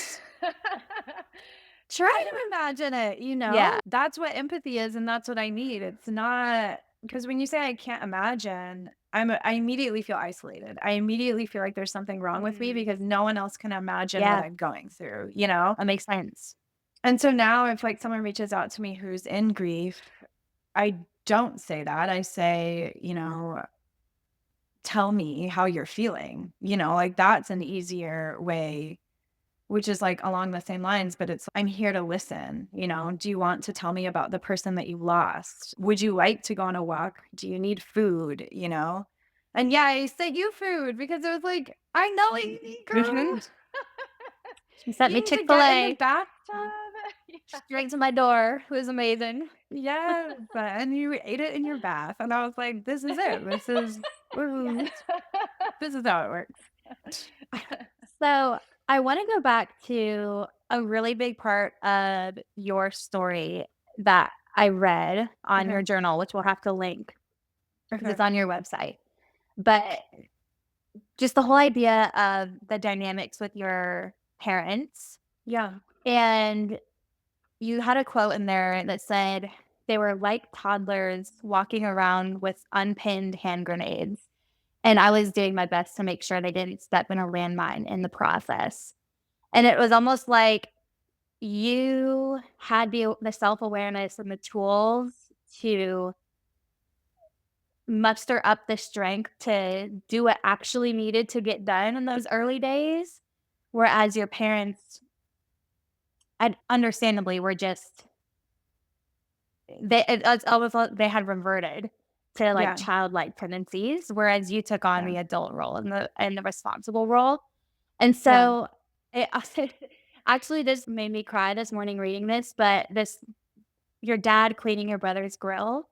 Try to imagine it, Yeah. That's what empathy is, and that's what I need. It's not because when you say I can't imagine, I immediately feel isolated. I immediately feel like there's something wrong with me Mhm. because no one else can imagine what Yeah. I'm going through? That makes sense. And so now if like someone reaches out to me who's in grief, I don't say that. I say, tell me how you're feeling. Like that's an easier way, which is like along the same lines, but it's I'm here to listen. Do you want to tell me about the person that you lost? Would you like to go on a walk? Do you need food? And yeah, I said you food because it was like, I know what you need, Mhm. girl. She sent You me need to get in the Chick-fil-A bathtub. Yeah. straight to my door. It was amazing. Yes, and you ate it in your bath, and I was like, "This is it. Mhm. This is how it works." So, I wanna go back to a really big part of your story that I read on Okay, your journal, which we'll have to link because okay. it's on your website. But just the whole idea of the dynamics with your parents, Yeah. and you had a quote in there that said, "They were like toddlers walking around with unpinned hand grenades." And I was doing my best to make sure they didn't step in a landmine in the process. And it was almost like you had the self-awareness and the tools to muster up the strength to do what actually needed to get done in those early days, whereas your parents, understandably, were just it's almost like they had reverted to, like, Yeah, childlike tendencies, whereas you took on yeah, the adult role and the responsible role, and yeah, so it actually this made me cry this morning reading this, but this your dad cleaning your brother's grill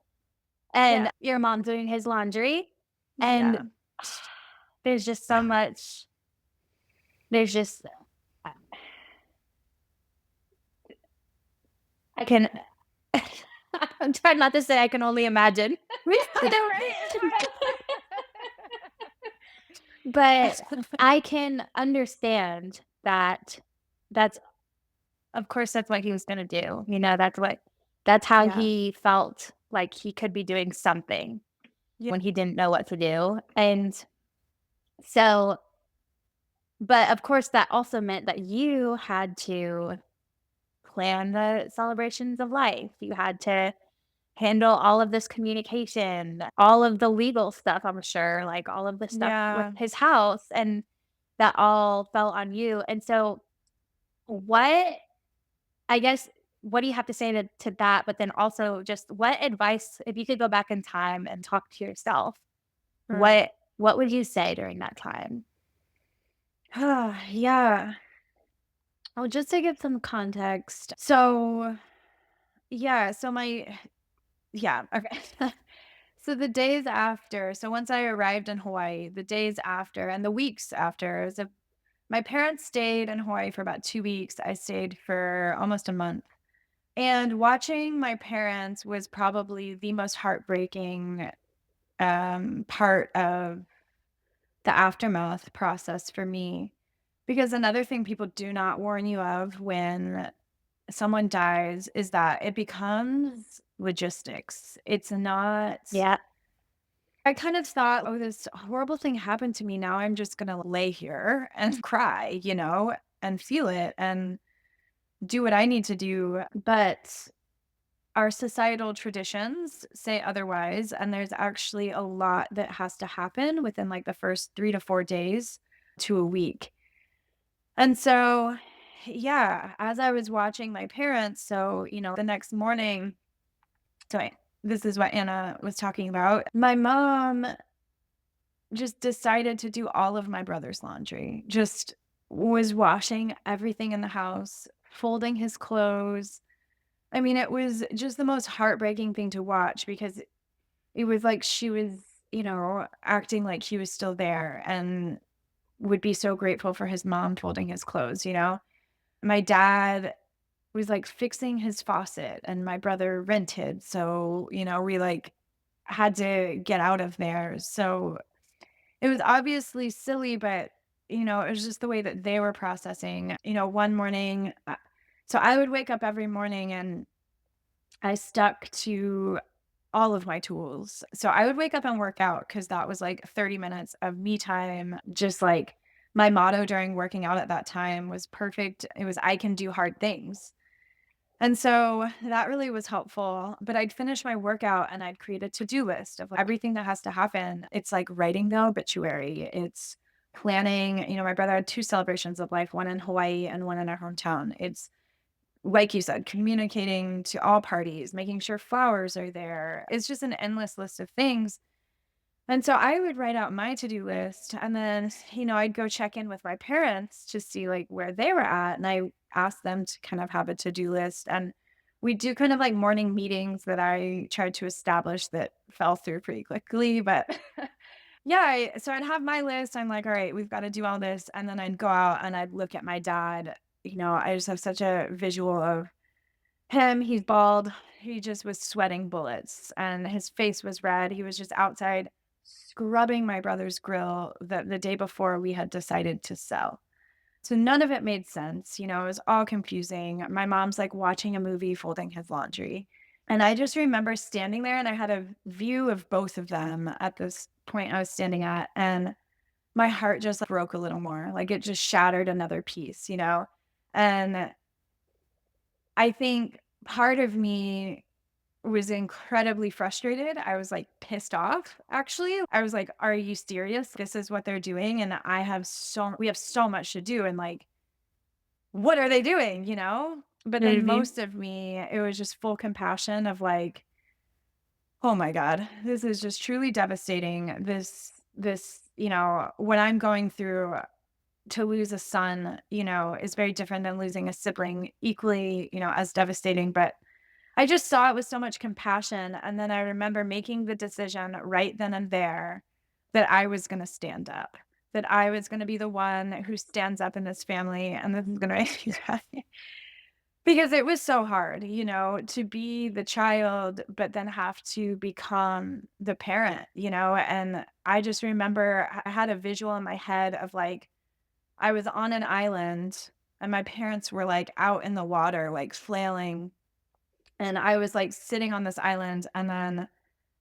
and yeah, your mom doing his laundry, and yeah. there's just so much there's just I I can I'm trying not to say I can only imagine, I know, right? but It's fine. I can understand that that's of course, that's what he was gonna do, that's how Yeah, he felt like he could be doing something yeah, when he didn't know what to do, and so but, of course, that also meant that you had to plan the celebrations of life. You had to handle all of this communication, all of the legal stuff, I'm sure, like, all of the stuff with yeah. his house, and that all fell on you, and so what I guess, what do you have to say to that? But then also just what advice if you could go back in time and talk to yourself, Right. what would you say during that time? Yeah. Well, just to give some context. So, yeah, so my yeah, okay. So the days after, so once I arrived in Hawaii, the days after and the weeks after, so my parents stayed in Hawaii for about 2 weeks. I stayed for almost a month. And watching my parents was probably the most heartbreaking part of the aftermath process for me. Because another thing people do not warn you of when someone dies is that it becomes logistics. It's not Yeah. I kind of thought, "Oh, this horrible thing happened to me. Now I'm just gonna lay here and cry, and feel it and do what I need to do." But our societal traditions say otherwise, and there's actually a lot that has to happen within, like, the first 3 to 4 days to a week. And so, yeah, as I was watching my parents, so, the next morning so I this is what Anna was talking about. My mom just decided to do all of my brother's laundry, just was washing everything in the house, folding his clothes. I mean, it was just the most heartbreaking thing to watch because it was like she was, acting like he was still there and would be so grateful for his mom folding his clothes. My dad was like fixing his faucet and my brother rented. So, we like had to get out of there. So it was obviously silly, but, it was just the way that they were processing. One morning, so I would wake up every morning and I stuck to all of my tools. So I would wake up and work out because that was like 30 minutes of me time. Just like my motto during working out at that time was perfect. It was, I can do hard things. And so that really was helpful, but I'd finish my workout and I'd create a to-do list of like, everything that has to happen. It's like writing the obituary. It's planning, my brother had 2 celebrations of life, one in Hawaii and one in our hometown. It's like you said, communicating to all parties, making sure flowers are there. It's just an endless list of things. And so I would write out my to-do list and then, I'd go check in with my parents to see like where they were at. And I asked them to kind of have a to-do list. And we do kind of like morning meetings that I tried to establish that fell through pretty quickly. But yeah, so I'd have my list. I'm like, all right, we've got to do all this. And then I'd go out and I'd look at my dad. I just have such a visual of him. He's bald. He just was sweating bullets and his face was red. He was just outside scrubbing my brother's grill the day before we had decided to sell. So none of it made sense. It was all confusing. My mom's like watching a movie, folding his laundry. And I just remember standing there and I had a view of both of them at this point I was standing at. And my heart just like, broke a little more. Like it just shattered another piece. And I think part of me was incredibly frustrated. I was, like, pissed off, actually. I was like, "Are you serious? This is what they're doing, and we have so much to do, and, like, what are they doing?" But then Mhm. most of me, it was just full compassion of like, "Oh my god, this is just truly devastating. What I'm going through to lose a son, is very different than losing a sibling, equally, as devastating." But I just saw it with so much compassion, and then I remember making the decision right then and there that I was gonna stand up, that I was gonna be the one who stands up in this family, and this is gonna make me cry. Because it was so hard, to be the child, but then have to become the parent, and I just remember I had a visual in my head of, like, I was on an island, and my parents were, like, out in the water, like, flailing, and I was, like, sitting on this island, and then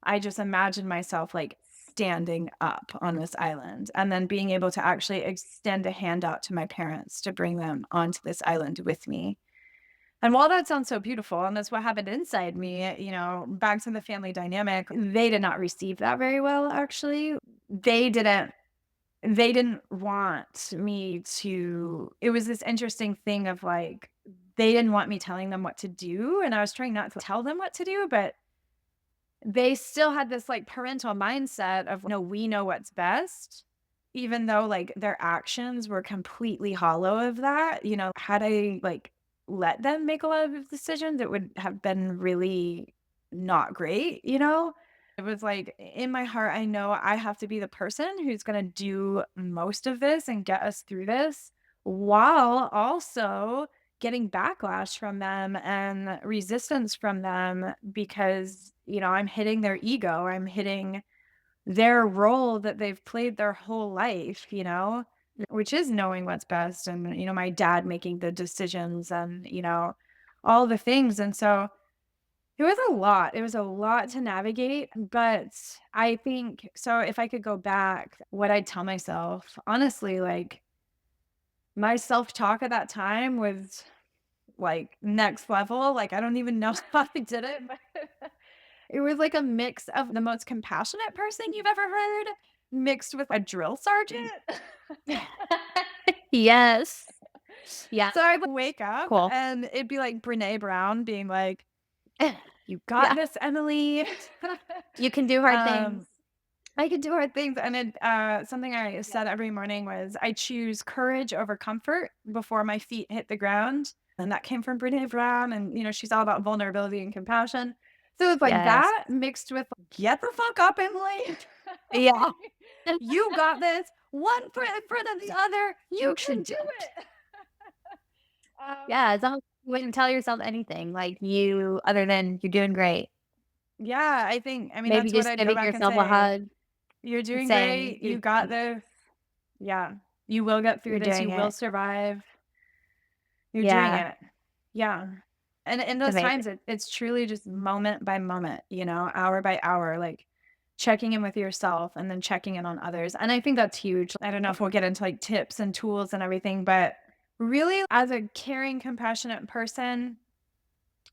I just imagined myself, like, standing up on this island, and then being able to actually extend a hand out to my parents to bring them onto this island with me. And while that sounds so beautiful, and that's what happened inside me, back to the family dynamic, they did not receive that very well, actually. They didn't they didn't want me to it was this interesting thing of, like, they didn't want me telling them what to do, and I was trying not to tell them what to do, but they still had this, like, parental mindset of, "No, we know what's best," even though, like, their actions were completely hollow of that, had I, like, let them make a lot of decisions, it would have been really not great, you know? It was like, in my heart, I know I have to be the person who's gonna do most of this and get us through this, while also getting backlash from them and resistance from them because, I'm hitting their ego, I'm hitting their role that they've played their whole life, which is knowing what's best and, my dad making the decisions and, all the things. And so it was a lot. It was a lot to navigate, but I think so if I could go back, what I'd tell myself, honestly, like my self-talk at that time was like next level. Like I don't even know how I did it, but it was like a mix of the most compassionate person you've ever heard mixed with a drill sergeant. Yes. Yeah. So I would wake up Cool. and it'd be like Brene Brown being like, "You got Yeah. this, Emily." You can do hard things. um, I could do hard things, and something I said every morning was, "I choose courage over comfort before my feet hit the ground," and that came from Brene Brown, and, she's all about vulnerability and compassion. So it's like Yes. that mixed with, "Get the fuck up, Emily. Yeah. You got this. One foot in front of the other. You can do it." Um, Yeah, as long as you wouldn't tell yourself anything, like, other than you're doing great. yeah, Maybe that's what just I'd go giving back and yourself a say. hug "You're and doing saying, great. You got this. Yeah. You will get through you're this. doing You will it." survive. You're doing Yeah, it." Yeah. And in it's those amazing. times, it's truly just moment by moment, hour by hour, like checking in with yourself and then checking in on others. And I think that's huge. I don't know if we'll get into like tips and tools and everything, but really, as a caring, compassionate person,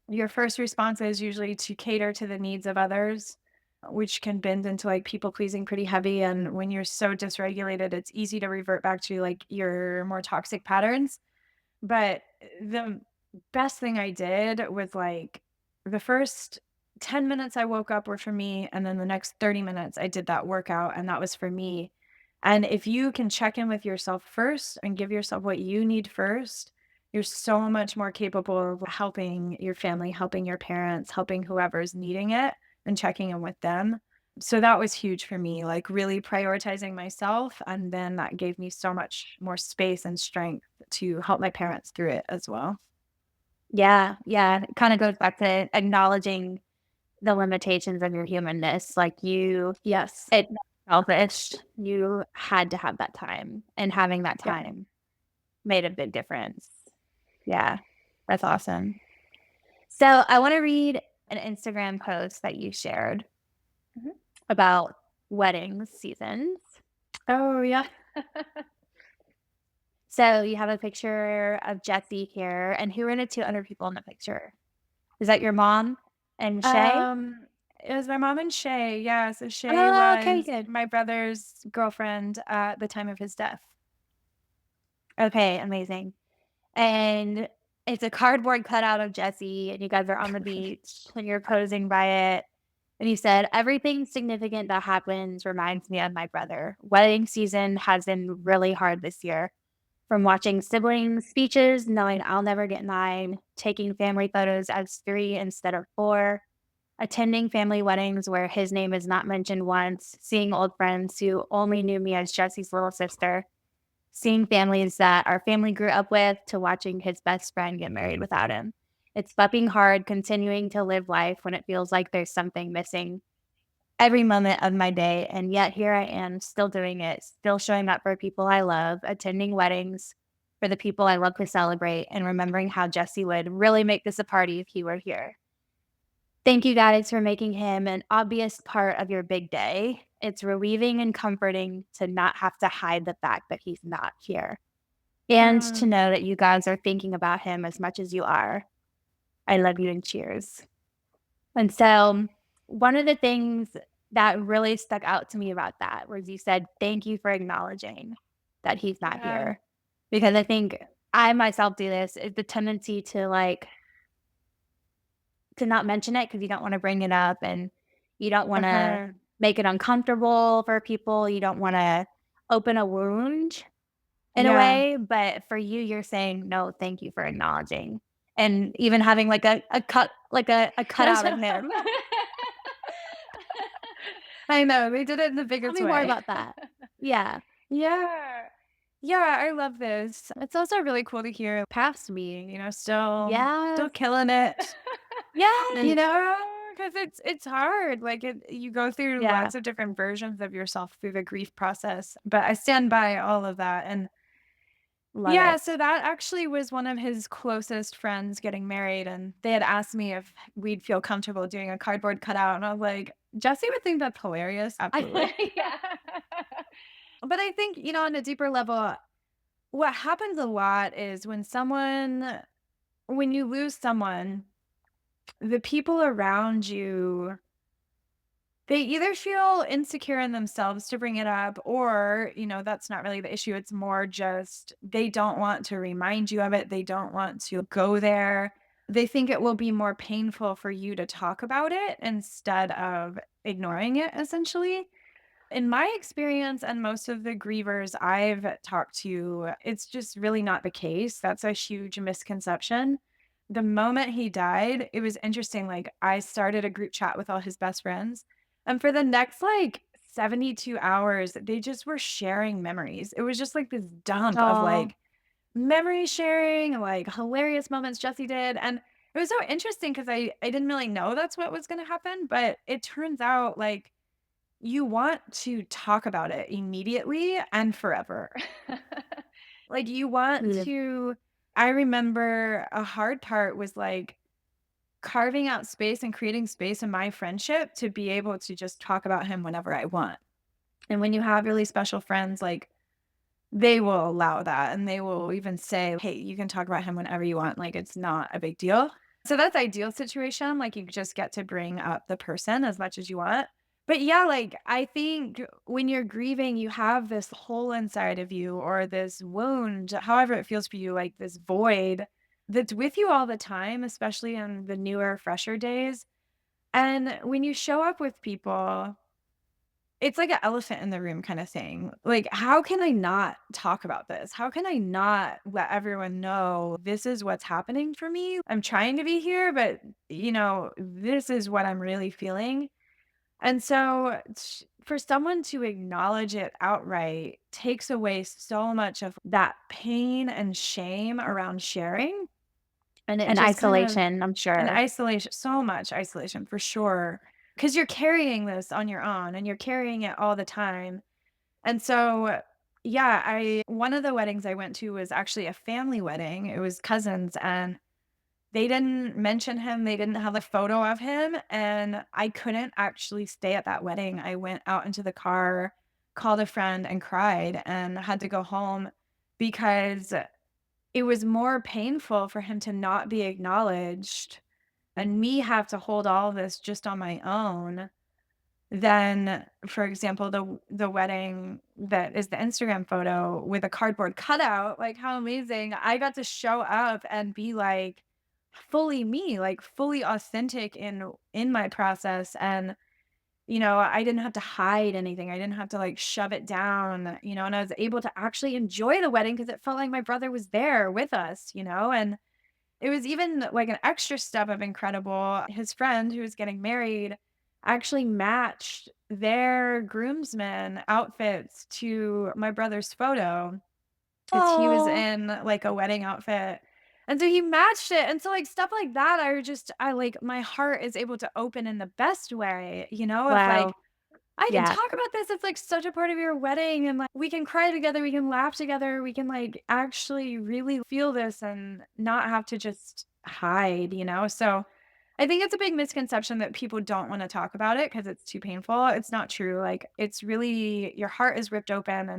your first response is usually to cater to the needs of others, which can bend into like people pleasing pretty heavy. And when you're so dysregulated, it's easy to revert back to like your more toxic patterns. But the best thing I did was, like, the first 10 minutes I woke up were for me, and then the next 30 minutes I did that workout, and that was for me. And if you can check in with yourself first and give yourself what you need first, you're so much more capable of helping your family, helping your parents, helping whoever's needing it, and checking in with them. So that was huge for me, like, really prioritizing myself, and then that gave me so much more space and strength to help my parents through it as well. Yeah, yeah, it kinda goes back to acknowledging the limitations of your humanness, like, Yes. it's not selfish, you had to have that time, and having that Yeah. time made a big difference. Yeah, that's awesome. So, I wanna read an Instagram post that you shared Mhm. about wedding seasons. Oh, yeah. So, you have a picture of Jesse here, and who are the 2 other people in the picture? Is that your mom and Shay? It was my mom and Shay, yeah, so Shay Oh, okay, was good. my brother's girlfriend at the time of his death. Okay, amazing. And it's a cardboard cutout of Jesse, and you guys are on the beach, and you're posing by it, and he said, "Everything significant that happens reminds me of my brother. Wedding season has been really hard this year. From watching siblings' speeches, knowing I'll never get mine, taking family photos as 3 instead of 4, attending family weddings where his name is not mentioned once, seeing old friends who only knew me as Jesse's little sister, seeing families that our family grew up with, to watching his best friend get married without him. It's fucking hard continuing to live life when it feels like there's something missing every moment of my day, and yet here I am still doing it, still showing up for people I love, attending weddings for the people I love to celebrate, and remembering how Jesse would really make this a party if he were here. Thank you guys for making him an obvious part of your big day. It's relieving and comforting to not have to hide the fact that he's not here, and to Um, know that you guys are thinking about him as much as you are. I love you and cheers." And so, one of the things that really stuck out to me about that was you said, "Thank you for acknowledging that he's not yeah. here." Because I think I myself do this, is the tendency to, like, to not mention it because you don't wanna bring it up, and you don't wanna Uh-huh. make it uncomfortable for people, you don't wanna open a wound in a Yeah. way, but for you, you're saying, "No, thank you for acknowledging," and even having, like, a cutout of him. I know, they did it in the Tell biggest me more way. about that. Yeah. Yeah. Yeah, I love this. It's also really cool to hear past me, still Yes. killing it. Yes. Because it's hard. Like you go through Yeah. lots of different versions of yourself through the grief process. But I stand by all of that. And Love yeah, it. so that actually was one of his closest friends getting married, and they had asked me if we'd feel comfortable doing a cardboard cutout, and I was like, "Jesse would think that's hilarious, absolutely." Yeah. But I think, on a deeper level, what happens a lot is when you lose someone, the people around you, they either feel insecure in themselves to bring it up, or, that's not really the issue. It's more just they don't want to remind you of it. They don't want to go there. They think it will be more painful for you to talk about it instead of ignoring it, essentially. In my experience and most of the grievers I've talked to, it's just really not the case. That's a huge misconception. The moment he died, it was interesting. Like, I started a group chat with all his best friends, and for the next like 72 hours, they just were sharing memories. It was just like this dump of Oh, like memory sharing, like hilarious moments Jesse did. And it was so interesting because I didn't really know that's what was going to happen. But it turns out like you want to talk about it immediately and forever. Like, you want yeah. to I remember a hard part was, like, carving out space and creating space in my friendship to be able to just talk about him whenever I want. And when you have really special friends, like, they will allow that, and they will even say, "Hey, you can talk about him whenever you want, like, it's not a big deal." So that's ideal situation, like, you just get to bring up the person as much as you want. But yeah, like, I think when you're grieving, you have this hole inside of you or this wound, however it feels for you, like this void that's with you all the time, especially in the newer, fresher days. And when you show up with people, it's like an elephant in the room kinda thing. Like, how can I not talk about this? How can I not let everyone know this is what's happening for me? I'm trying to be here, but, this is what I'm really feeling. And so, for someone to acknowledge it outright takes away so much of that pain and shame around sharing, and it And just kind of isolation, I'm and sure. isolation, so much isolation for sure, because 'cause you're carrying this on your own and you're carrying it all the time. And so, yeah, I one of the weddings I went to was actually a family wedding. It was cousins, and they didn't mention him, they didn't have a photo of him, and I couldn't actually stay at that wedding. I went out into the car, called a friend, and cried, and had to go home because it was more painful for him to not be acknowledged and me have to hold all this just on my own. than, for example, the wedding that is the Instagram photo with a cardboard cutout. Like, how amazing. I got to show up and be, like, fully me, like, fully authentic in my process, and, I didn't have to hide anything. I didn't have to, like, shove it down, and I was able to actually enjoy the wedding because it felt like my brother was there with us, and it was even like an extra step of incredible. His friend who was getting married actually matched their groomsmen outfits to my brother's photo because he was Oh, in like a wedding outfit. And so he matched it. And so like stuff like that, I like my heart is able to open in the best way, of like wow. I can Yeah. talk about this. It's like such a part of your wedding, and like we can cry together, we can laugh together, we can like actually really feel this and not have to just hide, So I think it's a big misconception that people don't want to talk about it because it's too painful. It's not true. Like it's really your heart is ripped open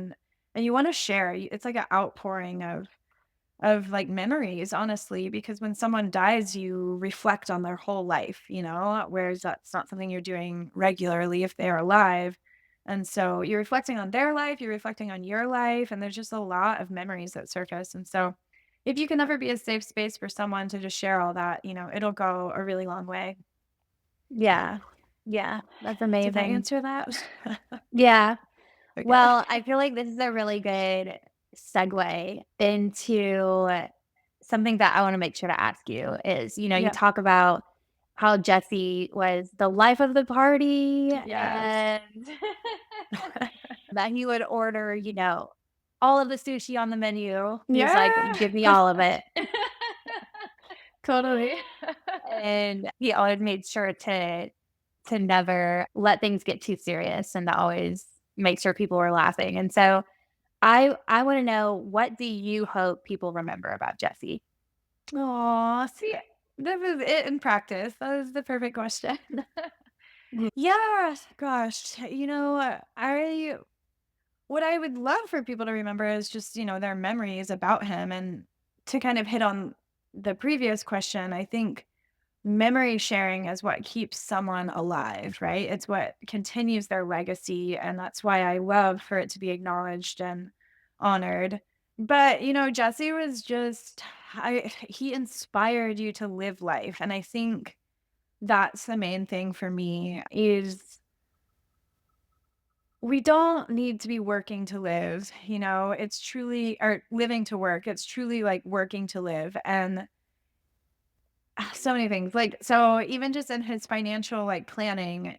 and you want to share. It's like an outpouring of, like, memories, honestly, because when someone dies, you reflect on their whole life, whereas that's not something you're doing regularly if they're alive, and so you're reflecting on their life, you're reflecting on your life, and there's just a lot of memories that surface, and so if you can ever be a safe space for someone to just share all that, it'll go a really long way. Yeah. Yeah. That's Did that amazing. answer that? Yeah. Okay. Well, I feel like this is a really good segue into something that I wanna make sure to ask you is, you Yeah. talk about how Jesse was the life of the party Yes. and that he would order, all of the sushi on the menu. He was like, Yeah. "Give me all of it." Totally. And he always made sure to never let things get too serious and to always make sure people were laughing. And so I wanna know, what do you hope people remember about Jesse? Aw, see, that was it in practice. That was the perfect question. Mhm. Yeah, gosh, I what I would love for people to remember is just, their memories about him. And to kind of hit on the previous question, I think memory sharing is what keeps someone alive, right? It's what continues their legacy, and that's why I love for it to be acknowledged and honored. But, Jesse was just he inspired you to live life, and I think that's the main thing for me is we don't need to be working to live, It's truly or living to work. It's truly like working to live. And so many things. Like, so even just in his financial, like, planning,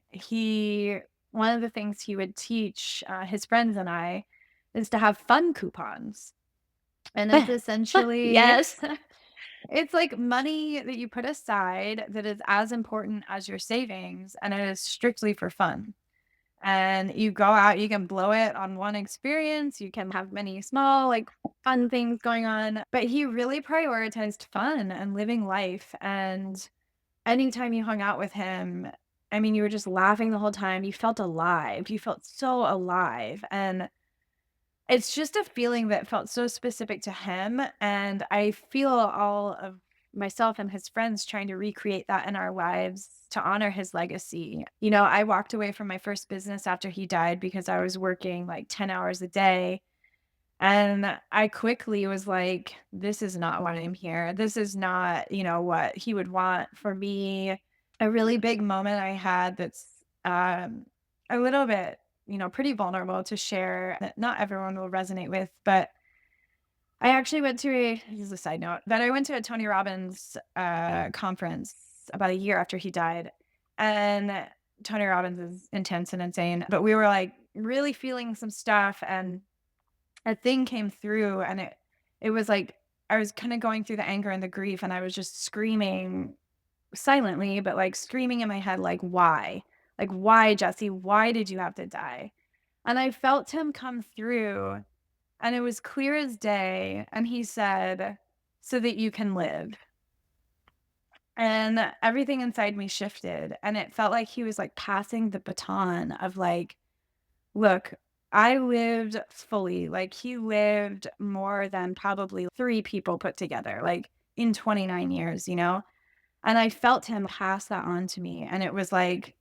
one of the things he would teach, his friends and I is to have fun coupons. And it's essentially Yes. it's like money that you put aside that is as important as your savings, and it is strictly for fun. And you go out, you can blow it on one experience, you can have many small, like, fun things going on, but he really prioritized fun and living life, and anytime you hung out with him, I mean, you were just laughing the whole time, you felt alive, you felt so alive, and it's just a feeling that felt so specific to him, and I feel all of myself and his friends trying to recreate that in our lives to honor his legacy. I walked away from my first business after he died because I was working like 10 hours a day, and I quickly was like, "This is not why I'm here. This is not, what he would want for me." A really big moment I had that's, a little bit, pretty vulnerable to share that not everyone will resonate with, but I actually went to this is a side note, that I went to a Tony Robbins, conference about a year after he died, and Tony Robbins is intense and insane, but we were, like, really feeling some stuff, and a thing came through, and it was like I was kinda going through the anger and the grief, and I was just screaming silently, but, like, screaming in my head, like, "Why? Like, why, Jesse? Why did you have to die?" And I felt him come through, and it was clear as day, and he said, "So that you can live." And everything inside me shifted, and it felt like he was, like, passing the baton of, like, "Look, I lived fully." Like, he lived more than probably 3 people put together, like, in 29 years, And I felt him pass that on to me, and it was like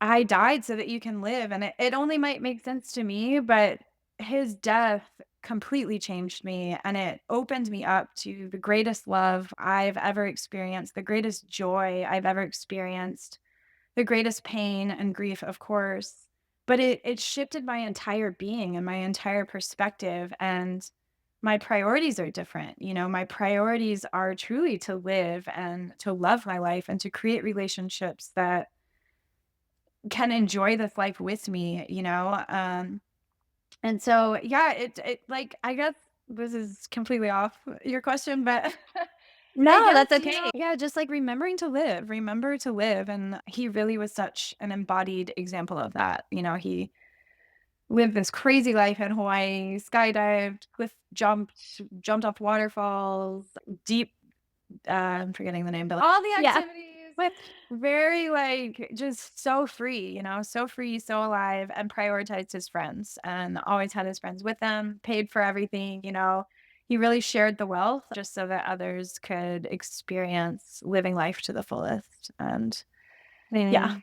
I died so that you can live, and it only might make sense to me, but his death completely changed me, and it opened me up to the greatest love I've ever experienced, the greatest joy I've ever experienced, the greatest pain and grief, of course, but it shifted my entire being and my entire perspective, and my priorities are different, my priorities are truly to live and to love my life and to create relationships that can enjoy this life with me, and so, yeah, like, I guess this is completely off your question, but I No, guess, that's okay. yeah, just, like, remember to live, and he really was such an embodied example of that, he lived this crazy life in Hawaii, skydived, cliff jumped off waterfalls, deep I'm forgetting the name, but all the Yeah. activities, very, like, just so free, so free, so alive, and prioritized his friends, and always had his friends with him, paid for everything, He really shared the wealth just so that others could experience living life to the fullest, and, I Yeah. mean,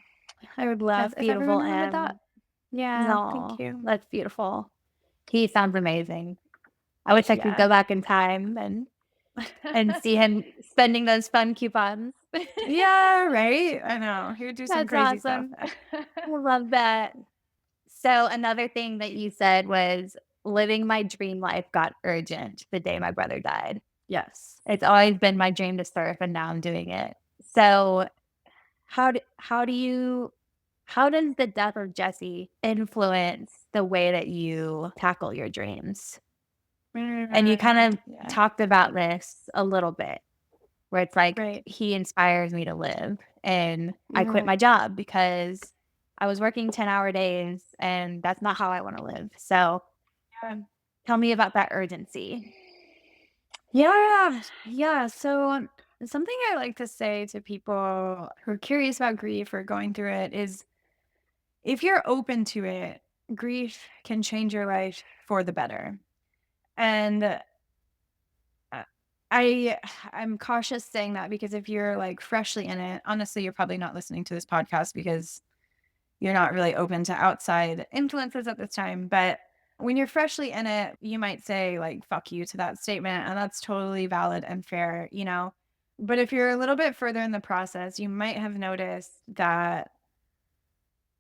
I would love That's if beautiful, everyone remembered that. and Yeah, thank no, you. that's beautiful. He sounds amazing. I wish I could Yeah. go back in time and see him spending those fun coupons. Yeah, right? I know, he would do some That's crazy stuff. awesome. I love that. So another thing that you said was living my dream life got urgent the day my brother died. Yes. It's always been my dream to surf, and now I'm doing it. So how does the death of Jesse influence the way that you tackle your dreams? And you kind of Yeah, talked about this a little bit, where it's like right. he inspires me to live, and I quit Mhm. my job because I was working 10-hour days, and that's not how I want to live. So Yeah. tell me about that urgency. Yeah, yeah, so, something I like to say to people who are curious about grief or going through it is, if you're open to it, grief can change your life for the better, and, uh, I I'm cautious saying that because if you're, like, freshly in it, honestly, you're probably not listening to this podcast because you're not really open to outside influences at this time, but when you're freshly in it, you might say, like, "Fuck you" to that statement, and that's totally valid and fair, But if you're a little bit further in the process, you might have noticed that,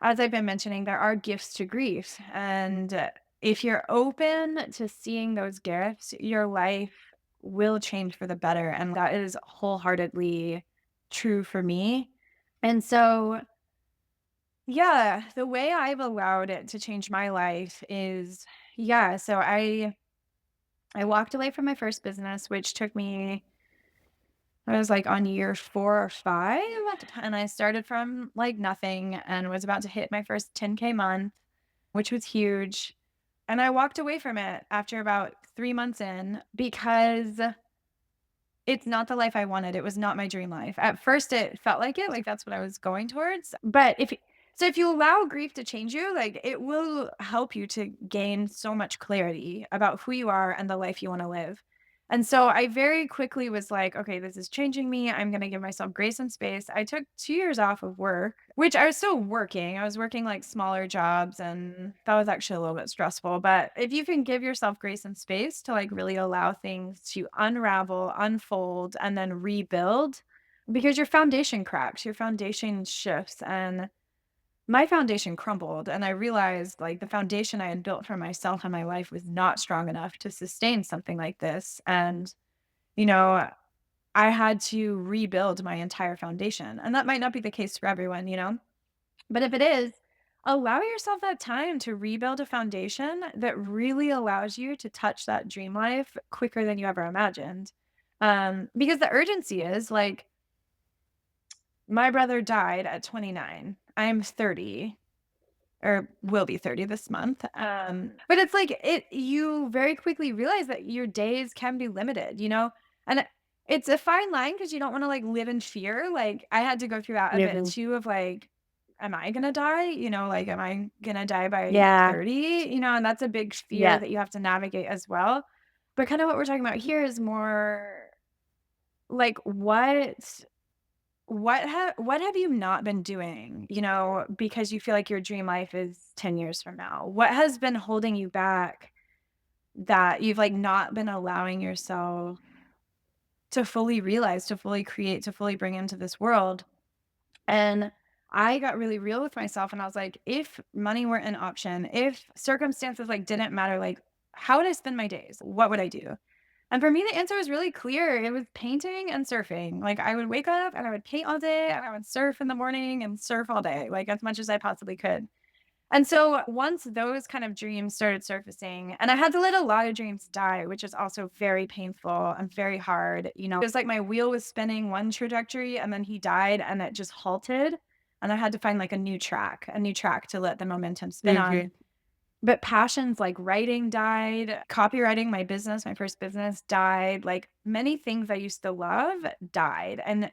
as I've been mentioning, there are gifts to grief, and, if you're open to seeing those gifts, your life will change for the better, and that is wholeheartedly true for me, and so yeah, the way I've allowed it to change my life is, yeah, so I walked away from my first business, which took me, I was like on year 4 or 5, and I started from like nothing and was about to hit my first 10K month, which was huge. And I walked away from it after about 3 months in because it's not the life I wanted, it was not my dream life. At first, it felt like it, like that's what I was going towards, but if you allow grief to change you, like, it will help you to gain so much clarity about who you are and the life you wanna live. And so I very quickly was like, "Okay, this is changing me, I'm gonna give myself grace and space." I took 2 years off of work, which I was still working, I was working, like, smaller jobs, and that was actually a little bit stressful, but if you can give yourself grace and space to, like, really allow things to unravel, unfold, and then rebuild, because your foundation cracks, your foundation shifts, and my foundation crumbled, and I realized, like, the foundation I had built for myself and my life was not strong enough to sustain something like this, and, you know, I had to rebuild my entire foundation, and that might not be the case for everyone, but if it is, allow yourself that time to rebuild a foundation that really allows you to touch that dream life quicker than you ever imagined, because the urgency is, like, my brother died at 29, I'm 30, or will be 30 this month. But it's like you very quickly realize that your days can be limited, And it's a fine line because you don't want to like live in fear. Like I had to go through that a bit Mhm. too of like, am I gonna die? Like am I gonna die by Yeah. 30? And that's a big fear Yeah. that you have to navigate as well. But kind of what we're talking about here is more like what have you not been doing, because you feel like your dream life is 10 years from now? What has been holding you back that you've, like, not been allowing yourself to fully realize, to fully create, to fully bring into this world? And I got really real with myself and I was like, if money weren't an option, if circumstances, like, didn't matter, like, how would I spend my days? What would I do? And for me, the answer was really clear. It was painting and surfing. Like, I would wake up and I would paint all day and I would surf in the morning and surf all day, like, as much as I possibly could. And so once those kind of dreams started surfacing, and I had to let a lot of dreams die, which is also very painful and very hard. It was like my wheel was spinning one trajectory and then he died and it just halted. And I had to find like a new track to let the momentum spin on. Mhm. But passions like writing died, copywriting, my business, my first business died. Like many things I used to love died. And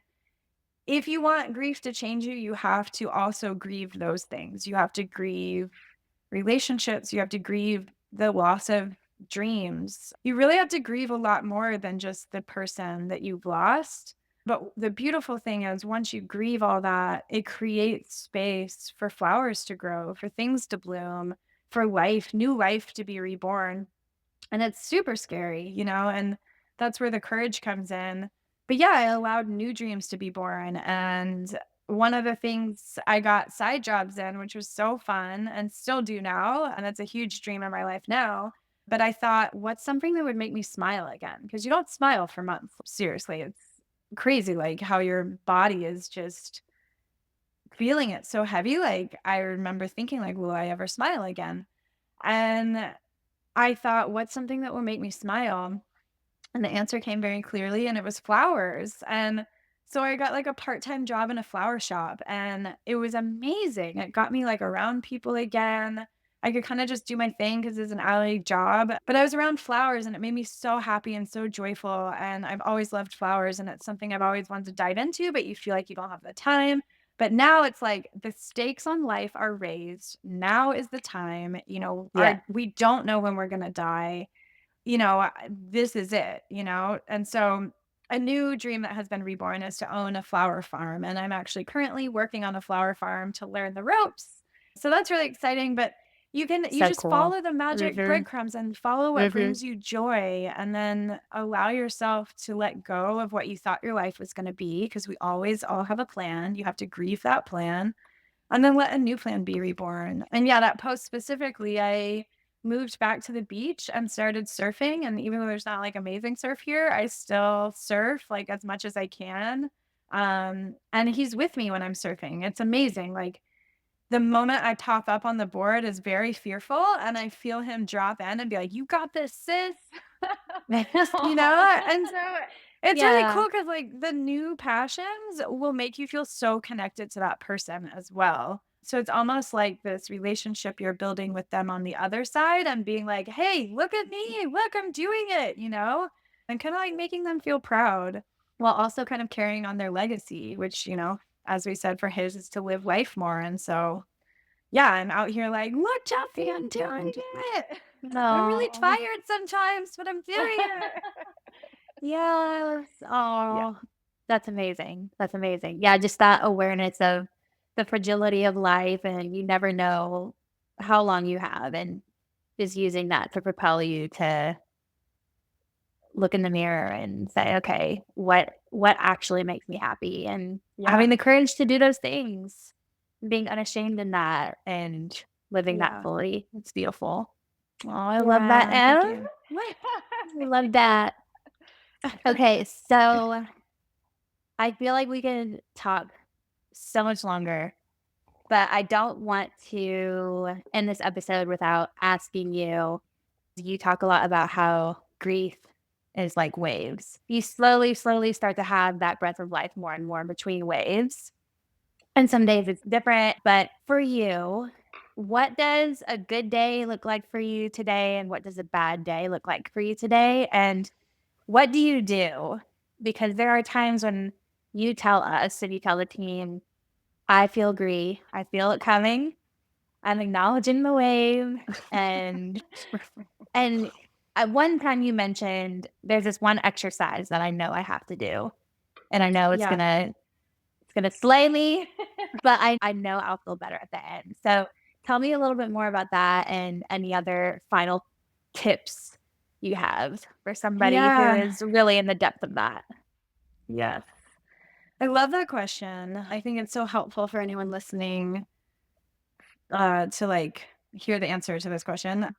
if you want grief to change you, you have to also grieve those things. You have to grieve relationships, you have to grieve the loss of dreams. You really have to grieve a lot more than just the person that you've lost. But the beautiful thing is, once you grieve all that, it creates space for flowers to grow, for things to bloom, for life, new life to be reborn. And it's super scary, and that's where the courage comes in. But yeah, I allowed new dreams to be born. And one of the things I got side jobs in, which was so fun and still do now. And it's a huge dream in my life now. But I thought, what's something that would make me smile again? Because you don't smile for months. Seriously, it's crazy, like how your body is just feeling it so heavy. Like I remember thinking, like, will I ever smile again? And I thought, what's something that will make me smile? And the answer came very clearly, and it was flowers. And so I got like a part-time job in a flower shop, and it was amazing. It got me like around people again. I could kind of just do my thing because it's an alley job, but I was around flowers and it made me so happy and so joyful. And I've always loved flowers and it's something I've always wanted to dive into, but you feel like you don't have the time. But now it's like the stakes on life are raised. Now is the time, Yeah. we don't know when we're going to die. This is it, And so a new dream that has been reborn is to own a flower farm. And I'm actually currently working on a flower farm to learn the ropes. So that's really exciting. But you So just cool. follow the magic Mhm. breadcrumbs and follow what Mhm. brings you joy and then allow yourself to let go of what you thought your life was going to be. Because we always all have a plan. You have to grieve that plan and then let a new plan be reborn. And yeah, that post specifically, I moved back to the beach and started surfing. And even though there's not like amazing surf here, I still surf like as much as I can. And he's with me when I'm surfing. It's amazing. Like the moment I pop up on the board is very fearful, and I feel him drop in and be like, "You got this, sis." And so it's really Yeah. cool because like, the new passions will make you feel so connected to that person as well. So it's almost like this relationship you're building with them on the other side and being like, "Hey, look at me. Look, I'm doing it." And kinda, like, making them feel proud while also kind of carrying on their legacy, which, as we said, for his is to live life more, and so yeah, I'm out here like, "Look, Jeffy, I'm doing it. I'm really No. tired sometimes, but I'm doing it." Yes. Yeah, Oh, that's amazing. That's amazing. Yeah, just that awareness of the fragility of life and you never know how long you have and just using that to propel you to look in the mirror and say, "Okay, what actually makes me happy?" And having yeah, the courage to do those things, being unashamed in that and living that yeah, fully. It's beautiful. Oh, I love that, yeah, thank Em. you. I love that. Okay, so I feel like we can talk so much longer, but I don't want to end this episode without asking you. You talk a lot about how grief is like waves. You slowly, slowly start to have that breath of life more and more in between waves. And some days it's different. But for you, what does a good day look like for you today? And what does a bad day look like for you today? And what do you do? Because there are times when you tell us and you tell the team, I feel grief. I feel it coming. I'm acknowledging the wave. And at one time you mentioned there's this one exercise that I know I have to do. And I know it's Yeah, gonna gonna slay me, but I know I'll feel better at the end. So tell me a little bit more about that and any other final tips you have for somebody who Yeah. is really in the depth of that. Yes. I love that question. I think it's so helpful for anyone listening to like hear the answer to this question.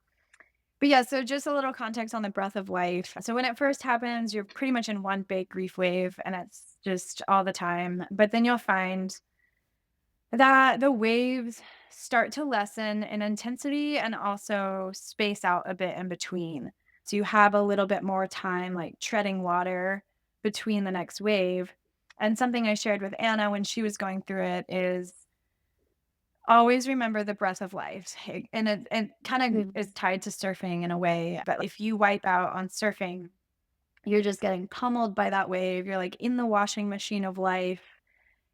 But yeah, so just a little context on the breath of life. So when it first happens, you're pretty much in one big grief wave and it's just all the time. But then you'll find that the waves start to lessen in intensity and also space out a bit in between. So you have a little bit more time like treading water between the next wave. And something I shared with Anna when she was going through it is always remember the breath of life. And it kind of is Mhm. tied to surfing in a way. But if you wipe out on surfing, you're just getting pummeled by that wave. You're like in the washing machine of life.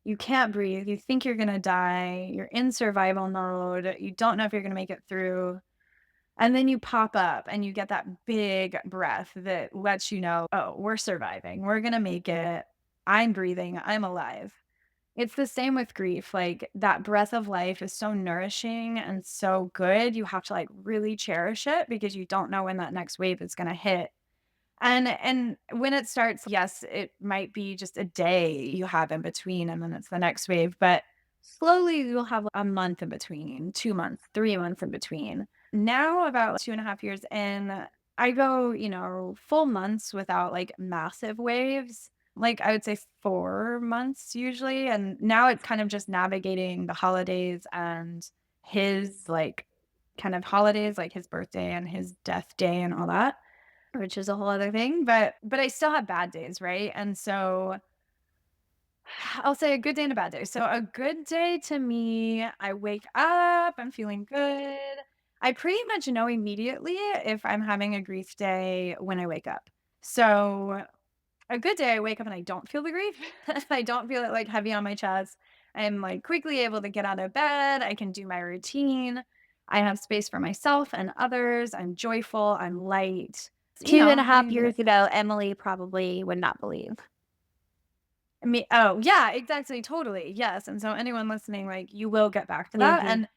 You can't breathe. You think you're going to die. You're in survival mode. You don't know if you're going to make it through. And then you pop up and you get that big breath that lets you know, oh, we're surviving. We're going to make it. I'm breathing. I'm alive. It's the same with grief. Like that breath of life is so nourishing and so good. You have to like really cherish it because you don't know when that next wave is going to hit. And when it starts, yes, it might be just a day you have in between and then it's the next wave, but slowly you'll have a month in between, 2 months, 3 months in between. Now about 2.5 years in, I go, full months without like massive waves. Like I would say 4 months usually, and now it's kind of just navigating the holidays and his like kind of holidays, like his birthday and his death day and all that, which is a whole other thing, but I still have bad days, right? And so I'll say a good day and a bad day. So a good day to me, I wake up, I'm feeling good. I pretty much know immediately if I'm having a grief day when I wake up. So a good day, I wake up and I don't feel the grief. I don't feel it like heavy on my chest. I'm like quickly able to get out of bed. I can do my routine. I have space for myself and others. I'm joyful. I'm light. You Two and a know, half I years ago, Emily probably would not believe. me oh, yeah, exactly, totally, yes, and so anyone listening, like, you will get back to that, Mhm.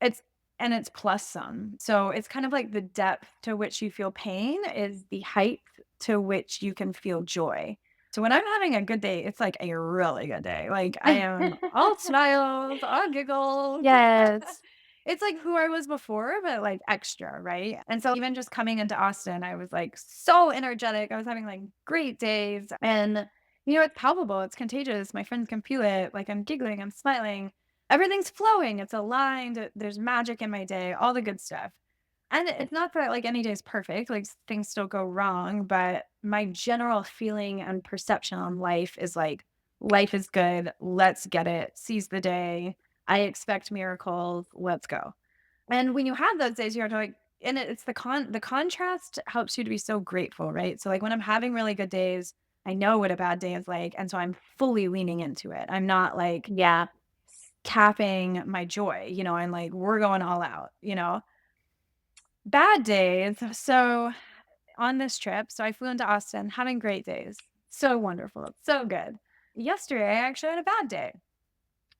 it's it's plus some. So, it's kind of like the depth to which you feel pain is the height to which you can feel joy. So, when I'm having a good day, it's like a really good day, like, I am all smiles, all giggles. Yes. It's like who I was before, but, like, extra, right? And so even just coming into Austin, I was, like, so energetic, I was having, like, great days, and, it's palpable, it's contagious, my friends can feel it, like, I'm giggling, I'm smiling, everything's flowing, it's aligned, there's magic in my day, all the good stuff. And it's not that, like, any day is perfect, like, things still go wrong, but my general feeling and perception on life is, like, life is good, let's get it, seize the day, I expect miracles, let's go. And when you have those days, you have to, like and it's the contrast helps you to be so grateful, right? So, like, when I'm having really good days, I know what a bad day is like, and so I'm fully leaning into it. I'm not, like, Yeah. capping my joy, I'm like, "We're going all out," you know? Bad days. So on this trip, so I flew into Austin, having great days. So wonderful. So good. Yesterday, I actually had a bad day.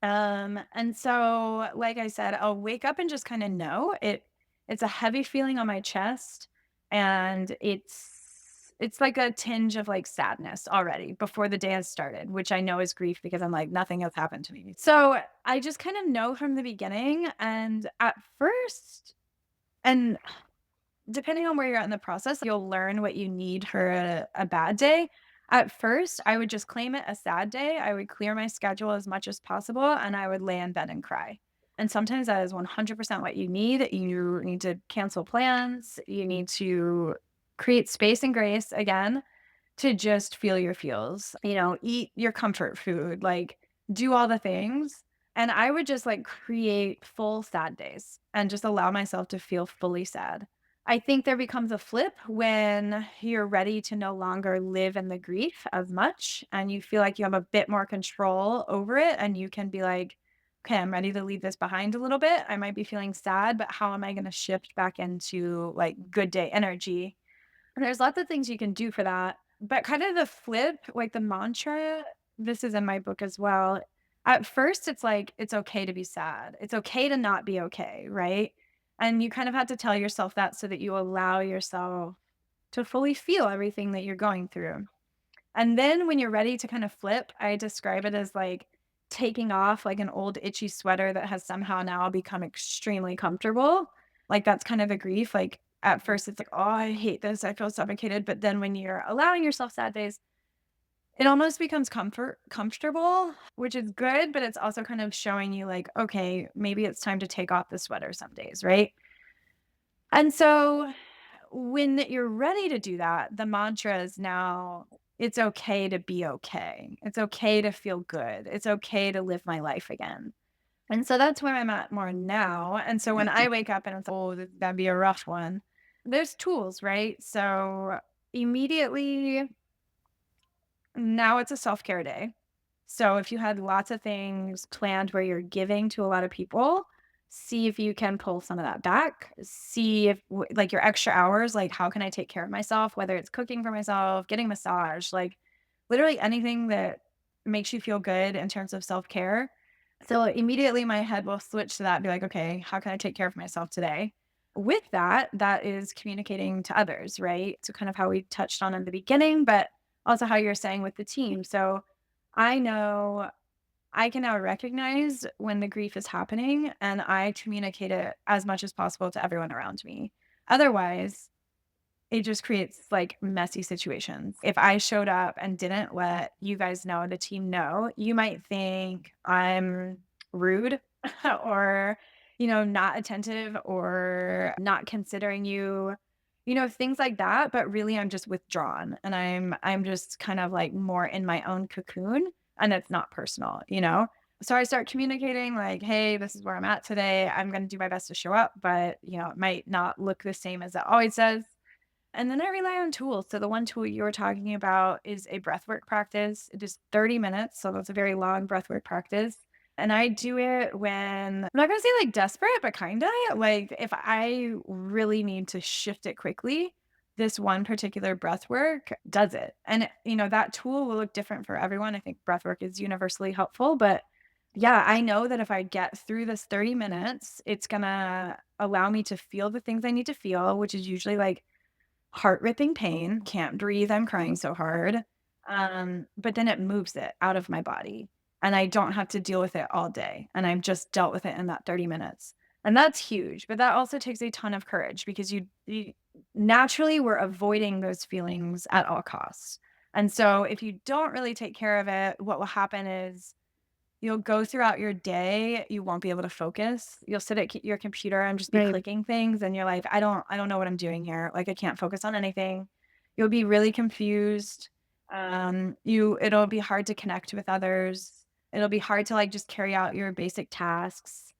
And so, like I said, I'll wake up and just kind of know it's a heavy feeling on my chest and it's like a tinge of like sadness already before the day has started, which I know is grief because I'm like nothing has happened to me. So, I just kind of know from the beginning and at first and depending on where you're at in the process, you'll learn what you need for a bad day. At first, I would just claim it a sad day. I would clear my schedule as much as possible and I would lay in bed and cry. And sometimes that is 100% what you need. You need to cancel plans. You need to create space and grace again to just feel your feels, eat your comfort food, like do all the things. And I would just like create full sad days and just allow myself to feel fully sad. I think there becomes a flip when you're ready to no longer live in the grief as much and you feel like you have a bit more control over it and you can be like, okay, I'm ready to leave this behind a little bit. I might be feeling sad, but how am I going to shift back into like good day energy? And there's lots of things you can do for that. But kind of the flip, like the mantra this is in my book as well. At first, it's like, it's okay to be sad. It's okay to not be okay, right? And you kind of have to tell yourself that so that you allow yourself to fully feel everything that you're going through. And then when you're ready to kind of flip, I describe it as like taking off like an old itchy sweater that has somehow now become extremely comfortable. Like that's kind of a grief. Like at first it's like, oh, I hate this. I feel suffocated. But then when you're allowing yourself sad days, it almost becomes comfortable, which is good, but it's also kind of showing you like, okay, maybe it's time to take off the sweater some days, right? And so when you're ready to do that, the mantra is now it's okay to be okay. It's okay to feel good. It's okay to live my life again. And so that's where I'm at more now. And so when I wake up and it's, oh, that'd be a rough one, there's tools, right? So immediately now it's a self care day. So if you had lots of things planned where you're giving to a lot of people, see if you can pull some of that back. See if like your extra hours, like how can I take care of myself, whether it's cooking for myself, getting massage, like literally anything that makes you feel good in terms of self-care. So immediately my head will switch to that and be like, okay, how can I take care of myself today? With that, that is communicating to others, right? So kind of how we touched on in the beginning, but also how you're saying with the team. So I know I can now recognize when the grief is happening and I communicate it as much as possible to everyone around me. Otherwise, it just creates like messy situations. If I showed up and didn't let you guys know, the team know, you might think I'm rude or, not attentive or not considering you, things like that. But really I'm just withdrawn and I'm just kind of like more in my own cocoon and it's not personal. So I start communicating like, hey, this is where I'm at today. I'm going to do my best to show up, but it might not look the same as it always does. And then I rely on tools. So the one tool you were talking about is a breathwork practice. It is 30 minutes. So that's a very long breathwork practice. And I do it when I'm not going to say like desperate, but kind of like if I really need to shift it quickly, this one particular breath work does it. And, that tool will look different for everyone. I think breath work is universally helpful, but yeah, I know that if I get through this 30 minutes, it's going to allow me to feel the things I need to feel, which is usually like heart-ripping pain, can't breathe, I'm crying so hard, but then it moves it out of my body, and I don't have to deal with it all day, and I've just dealt with it in that 30 minutes, and that's huge, but that also takes a ton of courage because you naturally, we're avoiding those feelings at all costs, and so if you don't really take care of it, what will happen is you'll go throughout your day, you won't be able to focus. You'll sit at your computer and just be Right. clicking things and you're like, I don't know what I'm doing here. Like I can't focus on anything. You'll be really confused. It'll be hard to connect with others. It'll be hard to like just carry out your basic tasks.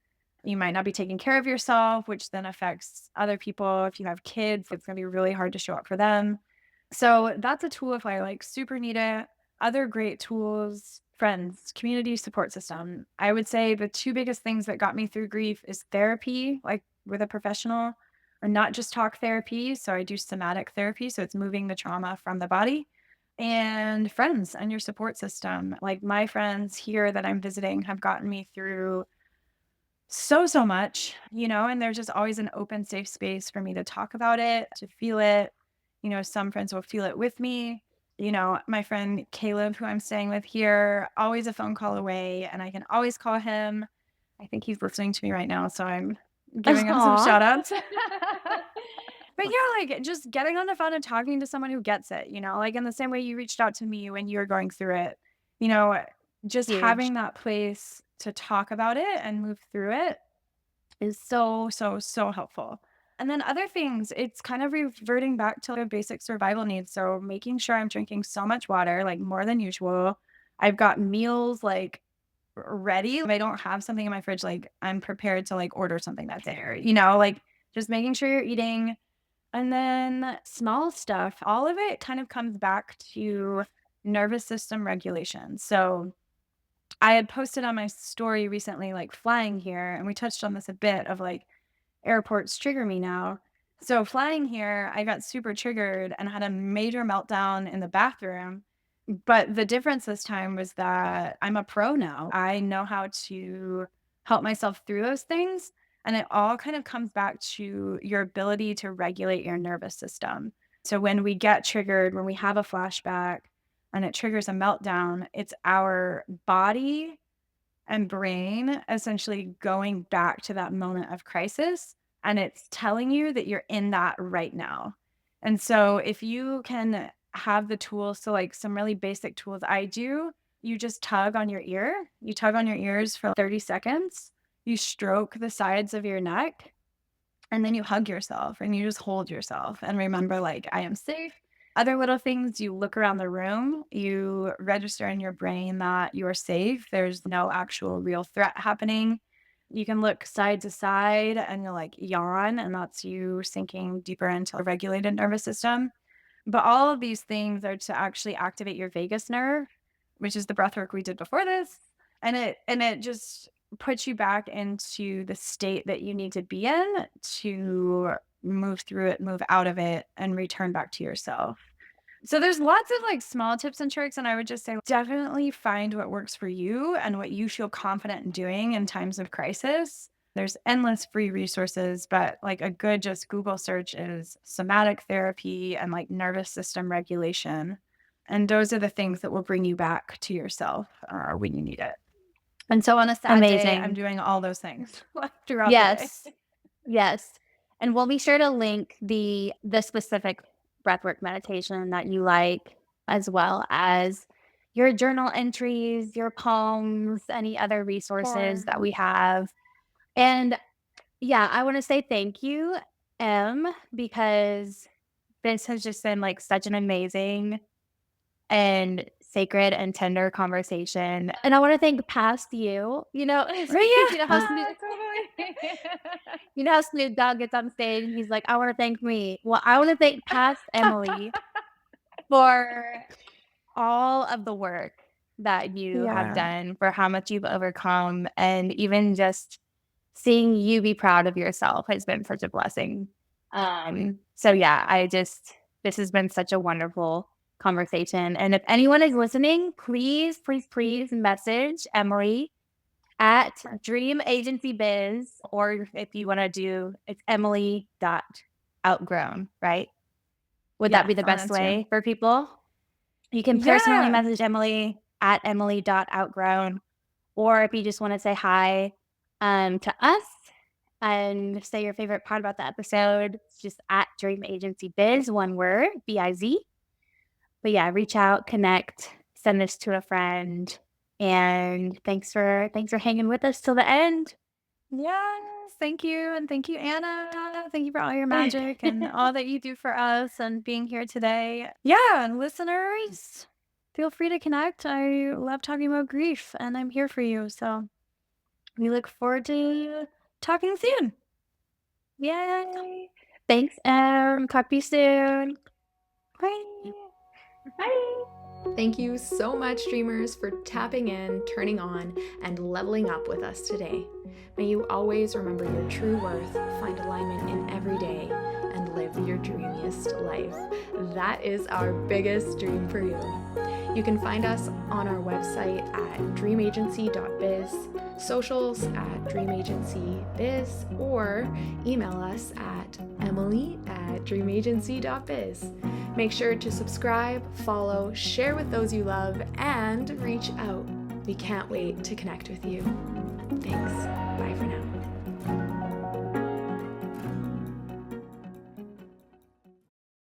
You might not be taking care of yourself, which then affects other people. If you have kids, it's going to be really hard to show up for them. So that's a tool if I like super need it. Other great tools, friends, community support system. I would say the two biggest things that got me through grief is therapy, like with a professional, or not just talk therapy. So I do somatic therapy. So it's moving the trauma from the body. And friends and your support system. Like my friends here that I'm visiting have gotten me through so much, and there's just always an open, safe space for me to talk about it, to feel it. Some friends will feel it with me. My friend Caleb, who I'm staying with here, always a phone call away, and I can always call him. I think he's listening to me right now, so I'm giving him some Aw. shout outs. But yeah, like just getting on the phone and talking to someone who gets it, like in the same way you reached out to me when you were going through it, you know, just Huge. having that place to talk about it and move through it is so, so, so helpful. And then other things, it's kind of reverting back to the basic survival needs. So making sure I'm drinking so much water, like more than usual. I've got meals like ready. If I don't have something in my fridge, like I'm prepared to like order something that's there, like just making sure you're eating. And then small stuff, all of it kind of comes back to nervous system regulation. So I had posted on my story recently, like flying here, and we touched on this a bit of like airports trigger me now. So flying here, I got super triggered and had a major meltdown in the bathroom But the difference this time was that I'm a pro now. I know how to help myself through those things. And it all kind of comes back to your ability to regulate your nervous system. So when we get triggered, when we have a flashback and it triggers a meltdown, it's our body and brain essentially going back to that moment of crisis. And it's telling you that you're in that right now. And so if you can have the tools, so like some really basic tools I do, you just tug on your ear. You tug on your ears for 30 seconds. You stroke the sides of your neck and then you hug yourself and you just hold yourself and remember, like, I am safe. Other little things, you look around the room, you register in your brain that you're safe. There's no actual real threat happening. You can look side to side and you'll like yawn, and that's you sinking deeper into a regulated nervous system. But all of these things are to actually activate your vagus nerve, which is the breath work we did before this. And it just puts you back into the state that you need to be in to move through it, move out of it, and return back to yourself. So there's lots of like small tips and tricks, and I would just say definitely find what works for you and what you feel confident in doing in times of crisis. There's endless free resources, but like a good just Google search is somatic therapy and like nervous system regulation. And those are the things that will bring you back to yourself when you need it. And so on a sad day, I'm Amazing. doing all those things throughout the day. Yes. Yes. And we'll be sure to link the specific breathwork meditation that you like, as well as your journal entries, your poems, any other resources Or that we have. And yeah, I want to say thank you, because this has just been like such an amazing and sacred and tender conversation. And I want to thank past you, you know how Snoop, yeah, totally. you know how Snoop Dogg gets on stage and he's like, I want to thank me. Well, I want to thank past Emily for all of the work that you have Yeah. done, for how much you've overcome, and even just seeing you be proud of yourself has been such a blessing. So yeah, this has been such a wonderful conversation. And if anyone is listening, please, please, please message Emily at Dream Agency Biz, or if you want to do, it's Emily.outgrown, right? Would that be Yes, the on best Instagram. way for people? You can personally Yeah. message Emily at Emily.outgrown, or if you just want to say hi to us and say your favorite part about the episode, it's just at Dream Agency Biz, one word, BIZ. But yeah, reach out, connect, send this to a friend. And thanks for hanging with us till the end. Yes. Thank you. And thank you, Anna. Thank you for all your magic and all that you do for us and being here today. Yeah. And listeners, feel free to connect. I love talking about grief and I'm here for you. So we look forward to talking soon. Yay. Thanks, talk to you soon. Bye. Bye. Thank you so much, dreamers, for tapping in, turning on, and leveling up with us today. May you always remember your true worth, find alignment in every day, and live your dreamiest life. That is our biggest dream for you. You can find us on our website at dreamagency.biz, socials at dreamagencybiz, or email us at emily@dreamagency.biz. Make sure to subscribe, follow, share with those you love, and reach out. We can't wait to connect with you. Thanks. Bye for now.